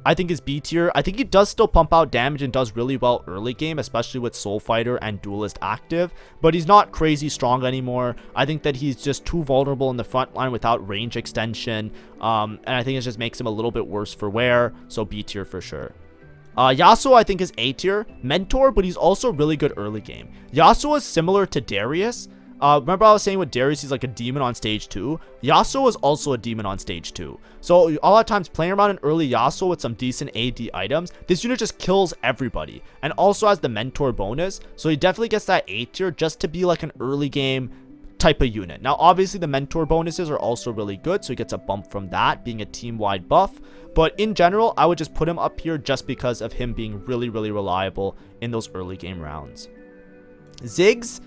S1: I think, is B tier. I think he does still pump out damage and does really well early game, especially with Soul Fighter and Duelist active, but he's not crazy strong anymore. I think that he's just too vulnerable in the front line without range extension, and I think it just makes him a little bit worse for wear, so B tier for sure. Yasuo, I think, is A tier. Mentor, but he's also really good early game. Yasuo is similar to Darius. Remember I was saying with Darius, he's like a demon on stage 2. Yasuo is also a demon on stage 2. So a lot of times playing around an early Yasuo with some decent AD items, this unit just kills everybody. And also has the mentor bonus. So he definitely gets that A tier just to be like an early game type of unit. Now, obviously, the mentor bonuses are also really good, so he gets a bump from that, being a team-wide buff. But in general, I would just put him up here just because of him being really, really reliable in those early game rounds. Ziggs,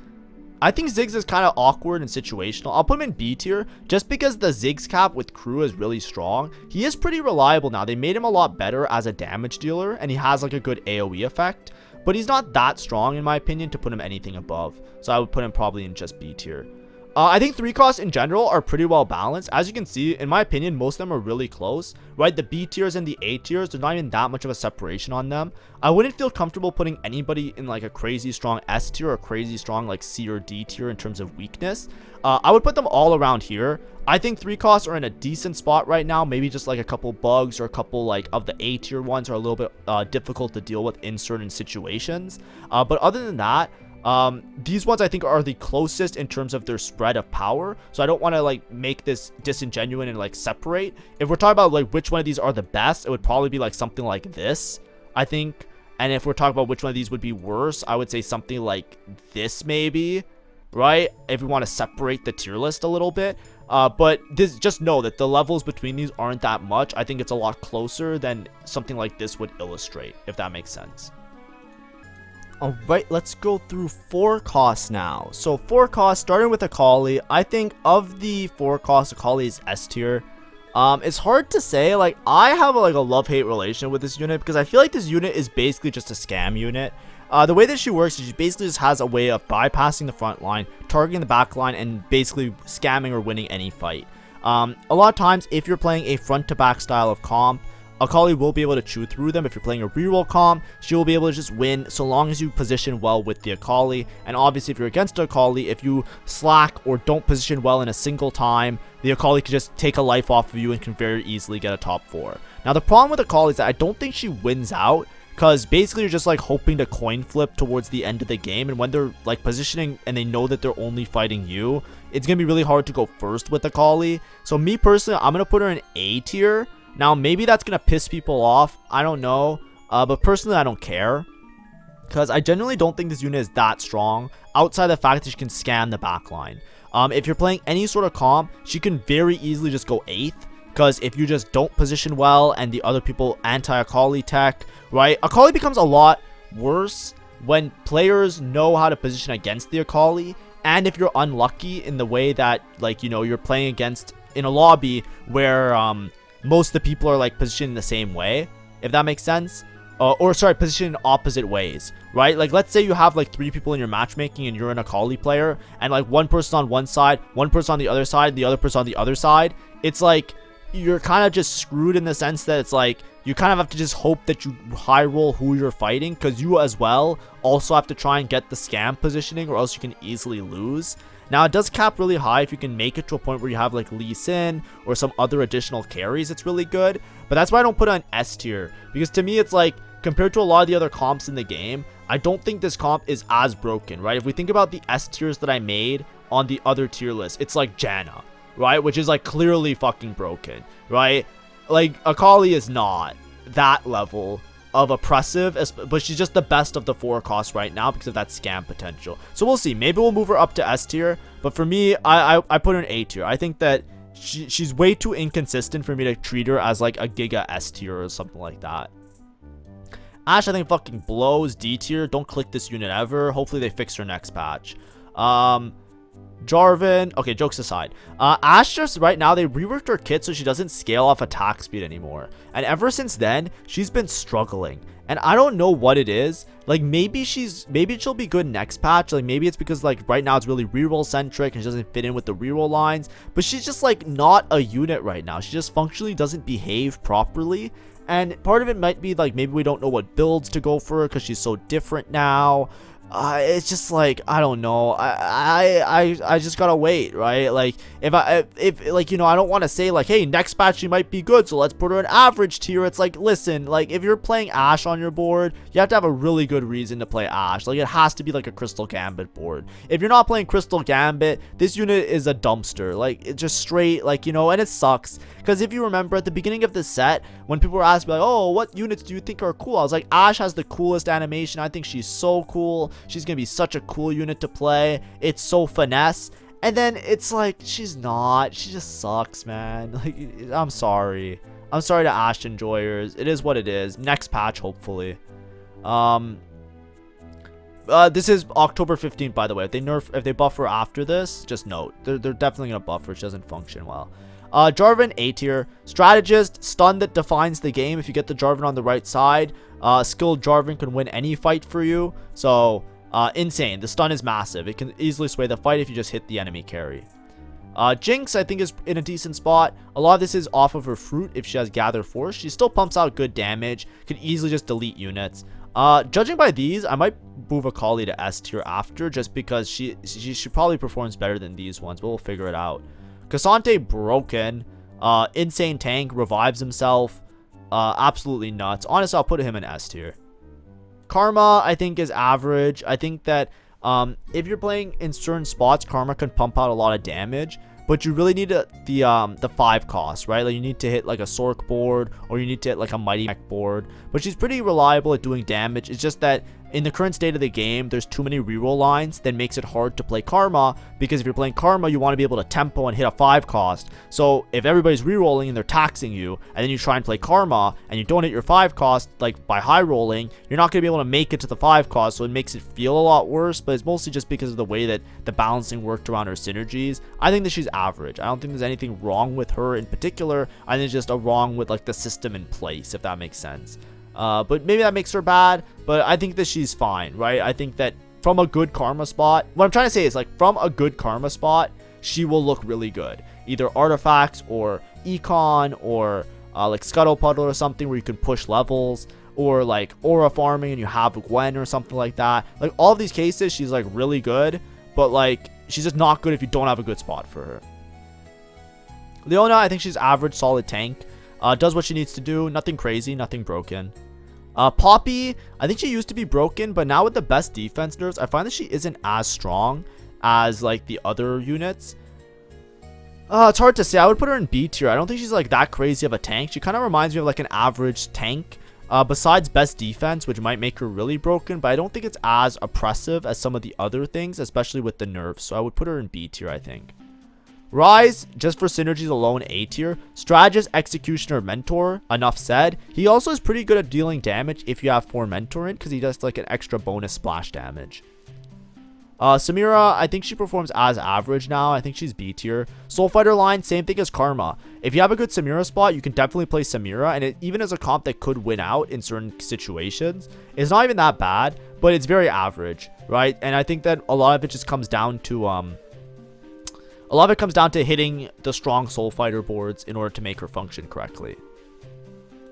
S1: I think Ziggs is kind of awkward and situational. I'll put him in B tier just because the Ziggs cap with crew is really strong. He is pretty reliable now. They made him a lot better as a damage dealer, and he has like a good AoE effect. But he's not that strong, in my opinion, to put him anything above. So I would put him probably in just B tier. I think 3 costs in general are pretty well balanced. As you can see, in my opinion, most of them are really close, right? The B tiers and the A tiers, there's not even that much of a separation on them. I wouldn't feel comfortable putting anybody in like a crazy strong S tier or crazy strong like C or D tier in terms of weakness. I would put them all around here. I think 3 costs are in a decent spot right now. Maybe just like a couple bugs or a couple like of the A tier ones are a little bit difficult to deal with in certain situations. But other than that, these ones I think are the closest in terms of their spread of power, so I don't want to like make this disingenuous and like separate. If we're talking about like which one of these are the best, it would probably be like something like this, I think. And if we're talking about which one of these would be worse, I would say something like this maybe, right? If we want to separate the tier list a little bit. But this, just know that the levels between these aren't that much. I think it's a lot closer than something like this would illustrate, if that makes sense. Alright, let's go through 4 costs now. So 4 costs, starting with Akali. I think of the 4 costs, Akali is S tier. It's hard to say. Like, I have a love-hate relation with this unit because I feel like this unit is basically just a scam unit. The way that she works is she basically just has a way of bypassing the front line, targeting the back line, and basically scamming or winning any fight. A lot of times, if you're playing a front-to-back style of comp, Akali will be able to chew through them. If you're playing a reroll comp, she will be able to just win so long as you position well with the Akali. And obviously, if you're against Akali, if you slack or don't position well in a single time, the Akali can just take a life off of you and can very easily get a top 4. Now, the problem with Akali is that I don't think she wins out, because basically you're just like hoping to coin flip towards the end of the game, and when they're like positioning and they know that they're only fighting you, it's gonna be really hard to go first with Akali. So me personally, I'm gonna put her in A tier. Now, maybe that's going to piss people off. I don't know. But personally, I don't care. Because I genuinely don't think this unit is that strong. Outside the fact that she can scan the backline. If you're playing any sort of comp, she can very easily just go 8th. Because if you just don't position well and the other people anti-Akali tech, right? Akali becomes a lot worse when players know how to position against the Akali. And if you're unlucky in the way that, like, you know, you're playing against in a lobby where most of the people are like positioned the same way, if that makes sense. Or sorry, positioned in opposite ways, right? Like, let's say you have like 3 people in your matchmaking and you're an Akali player, and like one person on one side, one person on the other side, the other person on the other side. It's like you're kind of just screwed in the sense that it's like you kind of have to just hope that you high roll who you're fighting, because you as well also have to try and get the scam positioning, or else you can easily lose. Now, it does cap really high if you can make it to a point where you have like Lee Sin or some other additional carries. It's really good, but that's why I don't put it on S tier, because to me it's like, compared to a lot of the other comps in the game, I don't think this comp is as broken, right? If we think about the S tiers that I made on the other tier list, it's like Janna, right? Which is like clearly fucking broken, right? Like, Akali is not that level of oppressive, but she's just the best of the 4 costs right now because of that scam potential. So we'll see. Maybe we'll move her up to S tier, but for me, I put her in A tier. I think that she's way too inconsistent for me to treat her as like a Giga S tier or something like that. Ashe, I think, fucking blows. D tier. Don't click this unit ever. Hopefully they fix her next patch. Jarvan, okay, jokes aside, Ashe just right now, they reworked her kit so she doesn't scale off attack speed anymore, and ever since then she's been struggling, and I don't know what it is. Like, maybe she'll be good next patch. Like, maybe it's because like right now it's really reroll centric and she doesn't fit in with the reroll lines, but she's just like not a unit right now. She just functionally doesn't behave properly, and part of it might be like maybe we don't know what builds to go for her because she's so different now. It's just like, I don't know. I just gotta wait, right? Like, if like, you know, I don't want to say like, hey, next patch she might be good, so let's put her in average tier. It's like, listen, like, if you're playing Ashe on your board, you have to have a really good reason to play Ashe. Like, it has to be like a Crystal Gambit board. If you're not playing Crystal Gambit, this unit is a dumpster. Like, it's just straight, like, you know, and it sucks. Because if you remember at the beginning of the set, when people were asking like, oh, what units do you think are cool? I was like, Ashe has the coolest animation. I think she's so cool. She's gonna be such a cool unit to play. It's so finesse. And then it's like, she's not. She just sucks, man. Like, I'm sorry. I'm sorry to Ashe enjoyers. It is what it is. Next patch, hopefully. This is October 15th, by the way. If they buff her after this, just note. They're definitely going to buff her. She doesn't function well. Jarvan, A tier. Strategist, stun that defines the game. If you get the Jarvan on the right side, skilled Jarvan can win any fight for you. So, insane. The stun is massive. It can easily sway the fight if you just hit the enemy carry. Jinx, I think, is in a decent spot. A lot of this is off of her fruit. If she has Gather Force, she still pumps out good damage. Can easily just delete units. Judging by these, I might move Akali to S tier after, just because she probably performs better than these ones, but we'll figure it out. Cassante, broken. Insane tank, revives himself. Absolutely nuts. Honestly, I'll put him in S tier. Karma, I think, is average. I think that if you're playing in certain spots, Karma can pump out a lot of damage, but you really need the 5 cost, right? Like, you need to hit like a Sork board, or you need to hit like a Mighty Mech board. But she's pretty reliable at doing damage. It's just that in the current state of the game, there's too many reroll lines that makes it hard to play Karma, because if you're playing Karma, you want to be able to tempo and hit a 5 cost. So if everybody's rerolling and they're taxing you, and then you try and play Karma and you don't hit your 5 cost, like by high rolling, you're not going to be able to make it to the 5 cost, so it makes it feel a lot worse. But it's mostly just because of the way that the balancing worked around her synergies. I think that she's average. I don't think there's anything wrong with her in particular. I think it's just a wrong with like the system in place, if that makes sense. But maybe that makes her bad, but I think that she's fine, right? I think that from a good Karma spot, what I'm trying to say is, like, from a good Karma spot, she will look really good. Either artifacts or econ or like Scuttle Puddle or something where you can push levels, or like aura farming and you have Gwen or something like that. Like, all of these cases, she's like really good, but like she's just not good if you don't have a good spot for her. Leona, I think she's average, solid tank. Does what she needs to do. Nothing crazy, nothing broken. Poppy, I think she used to be broken, but now with the best defense nerfs, I find that she isn't as strong as like the other units. It's hard to say. I would put her in B tier. I don't think she's like that crazy of a tank. She kind of reminds me of like an average tank. Besides best defense, which might make her really broken, but I don't think it's as oppressive as some of the other things, especially with the nerfs. So I would put her in B tier, I think. Rise, just for synergies alone, A tier. Strategist, Executioner, Mentor, enough said. He also is pretty good at dealing damage if you have 4 Mentor in, because he does like an extra bonus splash damage. Samira, I think she performs as average now. I think she's B tier. Soul Fighter line, same thing as Karma. If you have a good Samira spot, you can definitely play Samira, and even as a comp that could win out in certain situations, it's not even that bad, but it's very average, right? And I think that a lot of it just comes down to hitting the strong Soul Fighter boards in order to make her function correctly.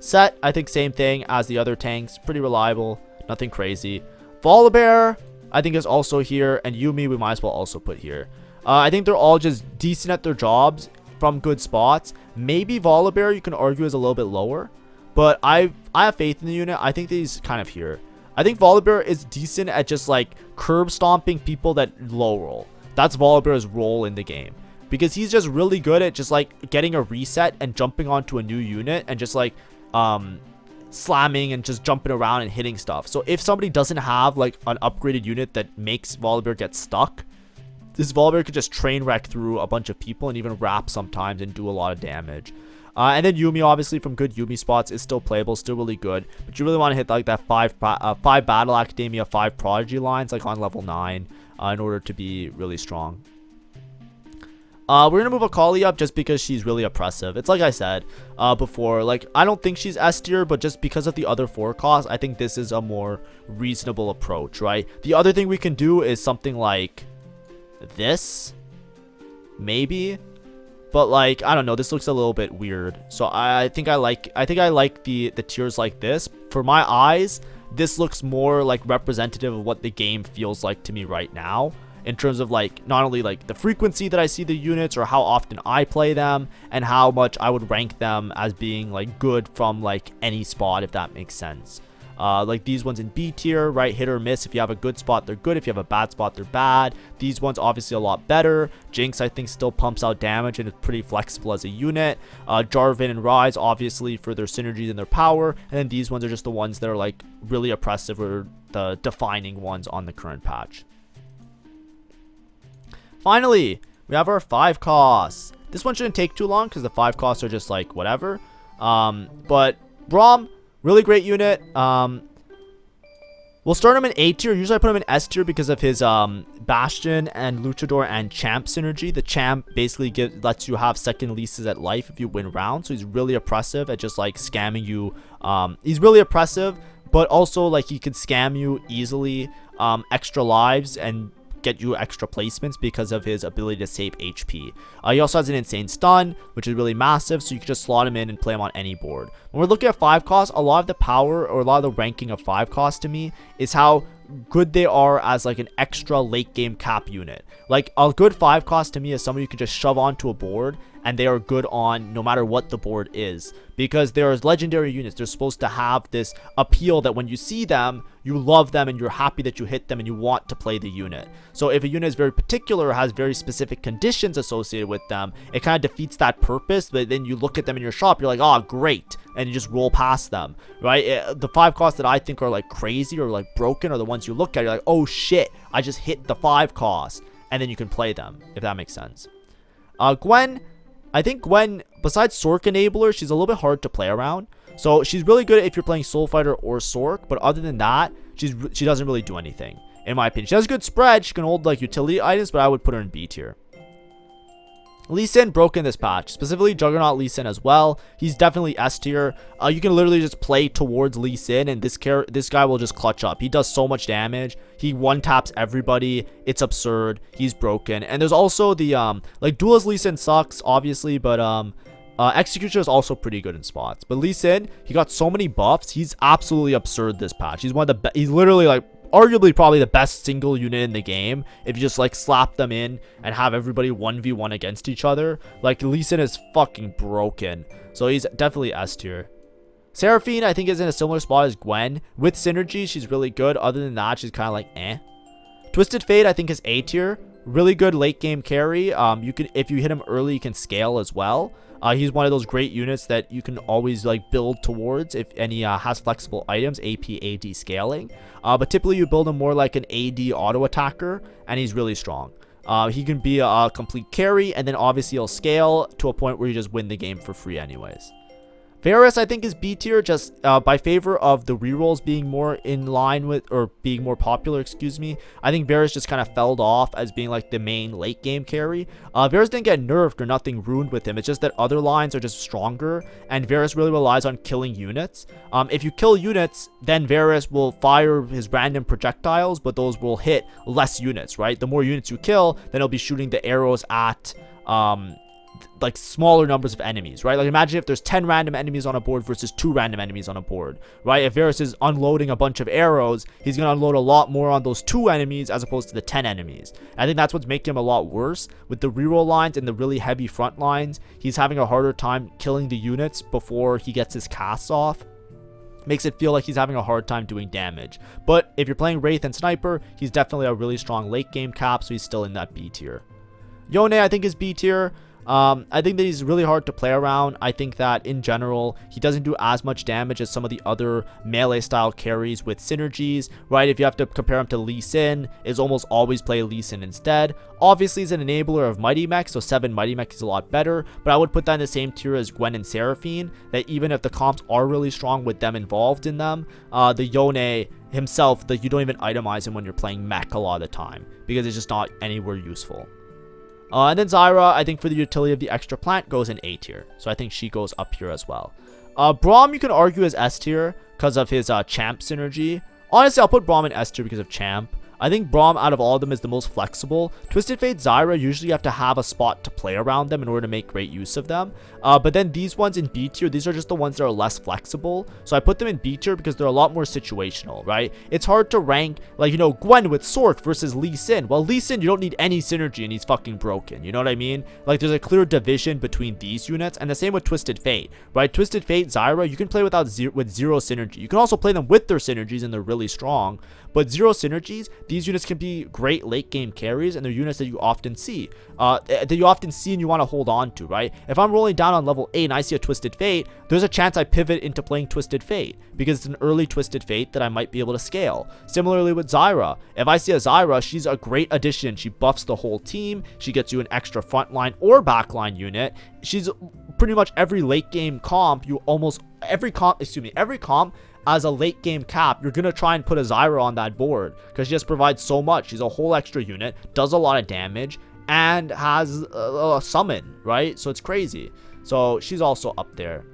S1: Set, I think same thing as the other tanks. Pretty reliable. Nothing crazy. Volibear, I think is also here. And Yuumi, we might as well also put here. I think they're all just decent at their jobs from good spots. Maybe Volibear, you can argue, is a little bit lower. But I have faith in the unit. I think that he's kind of here. I think Volibear is decent at just like curb stomping people that low roll. That's Volibear's role in the game, because he's just really good at just like getting a reset and jumping onto a new unit and just like slamming and just jumping around and hitting stuff. So if somebody doesn't have like an upgraded unit that makes Volibear get stuck, this Volibear could just train wreck through a bunch of people and even wrap sometimes and do a lot of damage. And then Yuumi, obviously, from good Yuumi spots, is still playable, still really good. But you really want to hit like that 5 Battle Academia, 5 Prodigy lines, like on level 9, in order to be really strong. We're going to move Akali up just because she's really oppressive. It's like I said before, like, I don't think she's S tier, but just because of the other 4 costs, I think this is a more reasonable approach, right? The other thing we can do is something like this, maybe. But like, I don't know, this looks a little bit weird. So I think I like the tiers like this. For my eyes, this looks more like representative of what the game feels like to me right now, in terms of like not only like the frequency that I see the units or how often I play them, and how much I would rank them as being like good from like any spot, if that makes sense. Like these ones in B tier, right? Hit or miss. If you have a good spot, they're good. If you have a bad spot, they're bad. These ones obviously a lot better. Jinx, I think, still pumps out damage and is pretty flexible as a unit. Jarvan and Rise, obviously, for their synergies and their power. And then these ones are just the ones that are like really oppressive, or the defining ones on the current patch. Finally, we have our 5 costs. This one shouldn't take too long because the 5 costs are just like whatever. But Braum, really great unit. We'll start him in A tier. Usually I put him in S tier because of his Bastion and Luchador and Champ synergy. The Champ basically lets you have second leases at life if you win rounds. So he's really oppressive at just like scamming you. He's really oppressive, but also like he could scam you easily, extra lives and get you extra placements because of his ability to save HP. He also has an insane stun, which is really massive, so you can just slot him in and play him on any board. When we're looking at 5 costs, a lot of the power or a lot of the ranking of 5 costs to me is how good they are as like an extra late game cap unit. Like a good 5 cost to me is someone you can just shove onto a board and they are good on no matter what the board is, because there's legendary units. They're supposed to have this appeal that when you see them, you love them and you're happy that you hit them and you want to play the unit. So if a unit is very particular or has very specific conditions associated with them, it kind of defeats that purpose. But then you look at them in your shop, you're like, oh great, and you just roll past them, right? The 5 costs that I think are like crazy or like broken are the ones you look at, you're like, oh shit, I just hit the 5 cost, and then you can play them, if that makes sense. Gwen, I think Gwen, besides Sork enabler, she's a little bit hard to play around. So she's really good if you're playing Soul Fighter or Sork, but other than that, she doesn't really do anything, in my opinion. She has a good spread, she can hold like utility items, but I would put her in B tier. Lee Sin broke in this patch, specifically Juggernaut Lee Sin as well. He's definitely S tier. You can literally just play towards Lee Sin and this guy will just clutch up. He does so much damage. He one taps everybody. It's absurd. He's broken. And there's also the like Duelist Lee Sin sucks obviously, but Executioner is also pretty good in spots. But Lee Sin, he got so many buffs. He's absolutely absurd this patch. He's one of the he's literally like arguably probably the best single unit in the game if you just like slap them in and have everybody 1v1 against each other. Like Lee Sin is fucking broken, so he's definitely S tier. Seraphine I think is in a similar spot as Gwen. With synergy she's really good. Other than that she's kind of like eh. Twisted Fate I think is A tier. Really good late game carry. You can, if you hit him early, you can scale as well. He's one of those great units that you can always like build towards if any has flexible items, AP, AD scaling. But typically you build him more like an AD auto attacker, and he's really strong. He can be a complete carry, and then obviously he'll scale to a point where you just win the game for free anyways. Varus I think is B tier, just by favor of the rerolls being more in line with, or being more popular, excuse me. I think Varus just kind of fell off as being like the main late game carry. Varus didn't get nerfed or nothing ruined with him. It's just that other lines are just stronger, and Varus really relies on killing units. If you kill units, then Varus will fire his random projectiles, but those will hit less units, right? The more units you kill, then he'll be shooting the arrows at like smaller numbers of enemies, right? Like imagine if there's 10 random enemies on a board versus 2 random enemies on a board, right? If Varus is unloading a bunch of arrows, he's gonna unload a lot more on those 2 enemies as opposed to the 10 enemies. I think that's what's making him a lot worse. With the reroll lines and the really heavy front lines, he's having a harder time killing the units before he gets his casts off. Makes it feel like he's having a hard time doing damage. But if you're playing Wraith and Sniper, he's definitely a really strong late game cap, so he's still in that B tier. Yone I think is B tier. I think that he's really hard to play around. I think that in general, he doesn't do as much damage as some of the other melee style carries with synergies, right? If you have to compare him to Lee Sin, is almost always play Lee Sin instead. Obviously, he's an enabler of Mighty Mech, so 7 Mighty Mech is a lot better, but I would put that in the same tier as Gwen and Seraphine, that even if the comps are really strong with them involved in them, the Yone himself, that you don't even itemize him when you're playing mech a lot of the time, because it's just not anywhere useful. And then Zyra, I think for the utility of the extra plant, goes in A tier. So I think she goes up here as well. Braum, you can argue is S tier because of his Champ synergy. Honestly, I'll put Braum in S tier because of Champ. I think Braum out of all of them is the most flexible. Twisted Fate, Zyra, usually you have to have a spot to play around them in order to make great use of them. But then these ones in B tier, these are just the ones that are less flexible. So I put them in B tier because they're a lot more situational, right? It's hard to rank, like, you know, Gwen with Sork versus Lee Sin. Well, Lee Sin, you don't need any synergy and he's fucking broken. You know what I mean? Like, there's a clear division between these units, and the same with Twisted Fate, right? Twisted Fate, Zyra, you can play with zero synergy. You can also play them with their synergies and they're really strong. But zero synergies, these units can be great late game carries, and they're units that you often see. And you want to hold on to, right? If I'm rolling down on level 8 and I see a Twisted Fate, there's a chance I pivot into playing Twisted Fate because it's an early Twisted Fate that I might be able to scale. Similarly with Zyra, if I see a Zyra, she's a great addition. She buffs the whole team. She gets you an extra frontline or backline unit. She's pretty much every late game comp. Every comp as a late game cap, you're gonna try and put a Zyra on that board because she just provides so much. She's a whole extra unit, does a lot of damage, and has a summon, right? So it's crazy. So she's also up there.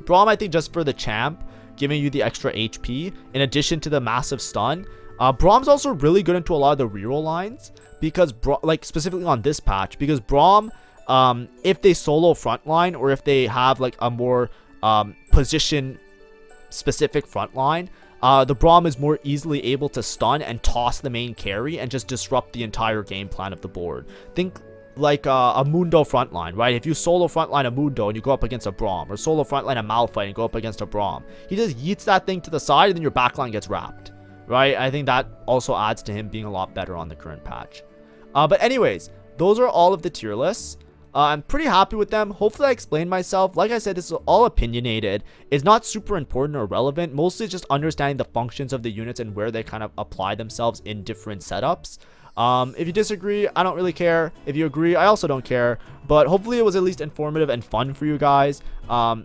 S1: Braum, I think, just for the champ, giving you the extra HP in addition to the massive stun. Braum's also really good into a lot of the reroll lines because, like specifically on this patch, because Braum, if they solo frontline or if they have like a more position specific frontline, the Braum is more easily able to stun and toss the main carry and just disrupt the entire game plan of the board. Think like a Mundo frontline, right? If you solo frontline a Mundo and you go up against a Braum, or solo frontline a Malphite and go up against a Braum, he just yeets that thing to the side and then your backline gets wrapped, right? I think that also adds to him being a lot better on the current patch. But anyways, those are all of the tier lists. I'm pretty happy with them. Hopefully I explained myself. Like I said, this is all opinionated. It's not super important or relevant. Mostly just understanding the functions of the units and where they kind of apply themselves in different setups. If you disagree, I don't really care. If you agree, I also don't care. But hopefully it was at least informative and fun for you guys.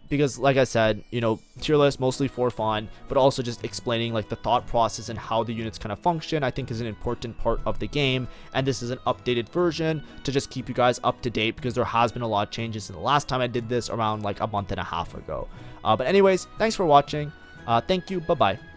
S1: Because like I said, you know, tier list mostly for fun, but also just explaining like the thought process and how the units kind of function, I think is an important part of the game. And this is an updated version to just keep you guys up to date because there has been a lot of changes in the last time I did this around like a month and a half ago. But anyways, thanks for watching. Thank you. Bye-bye.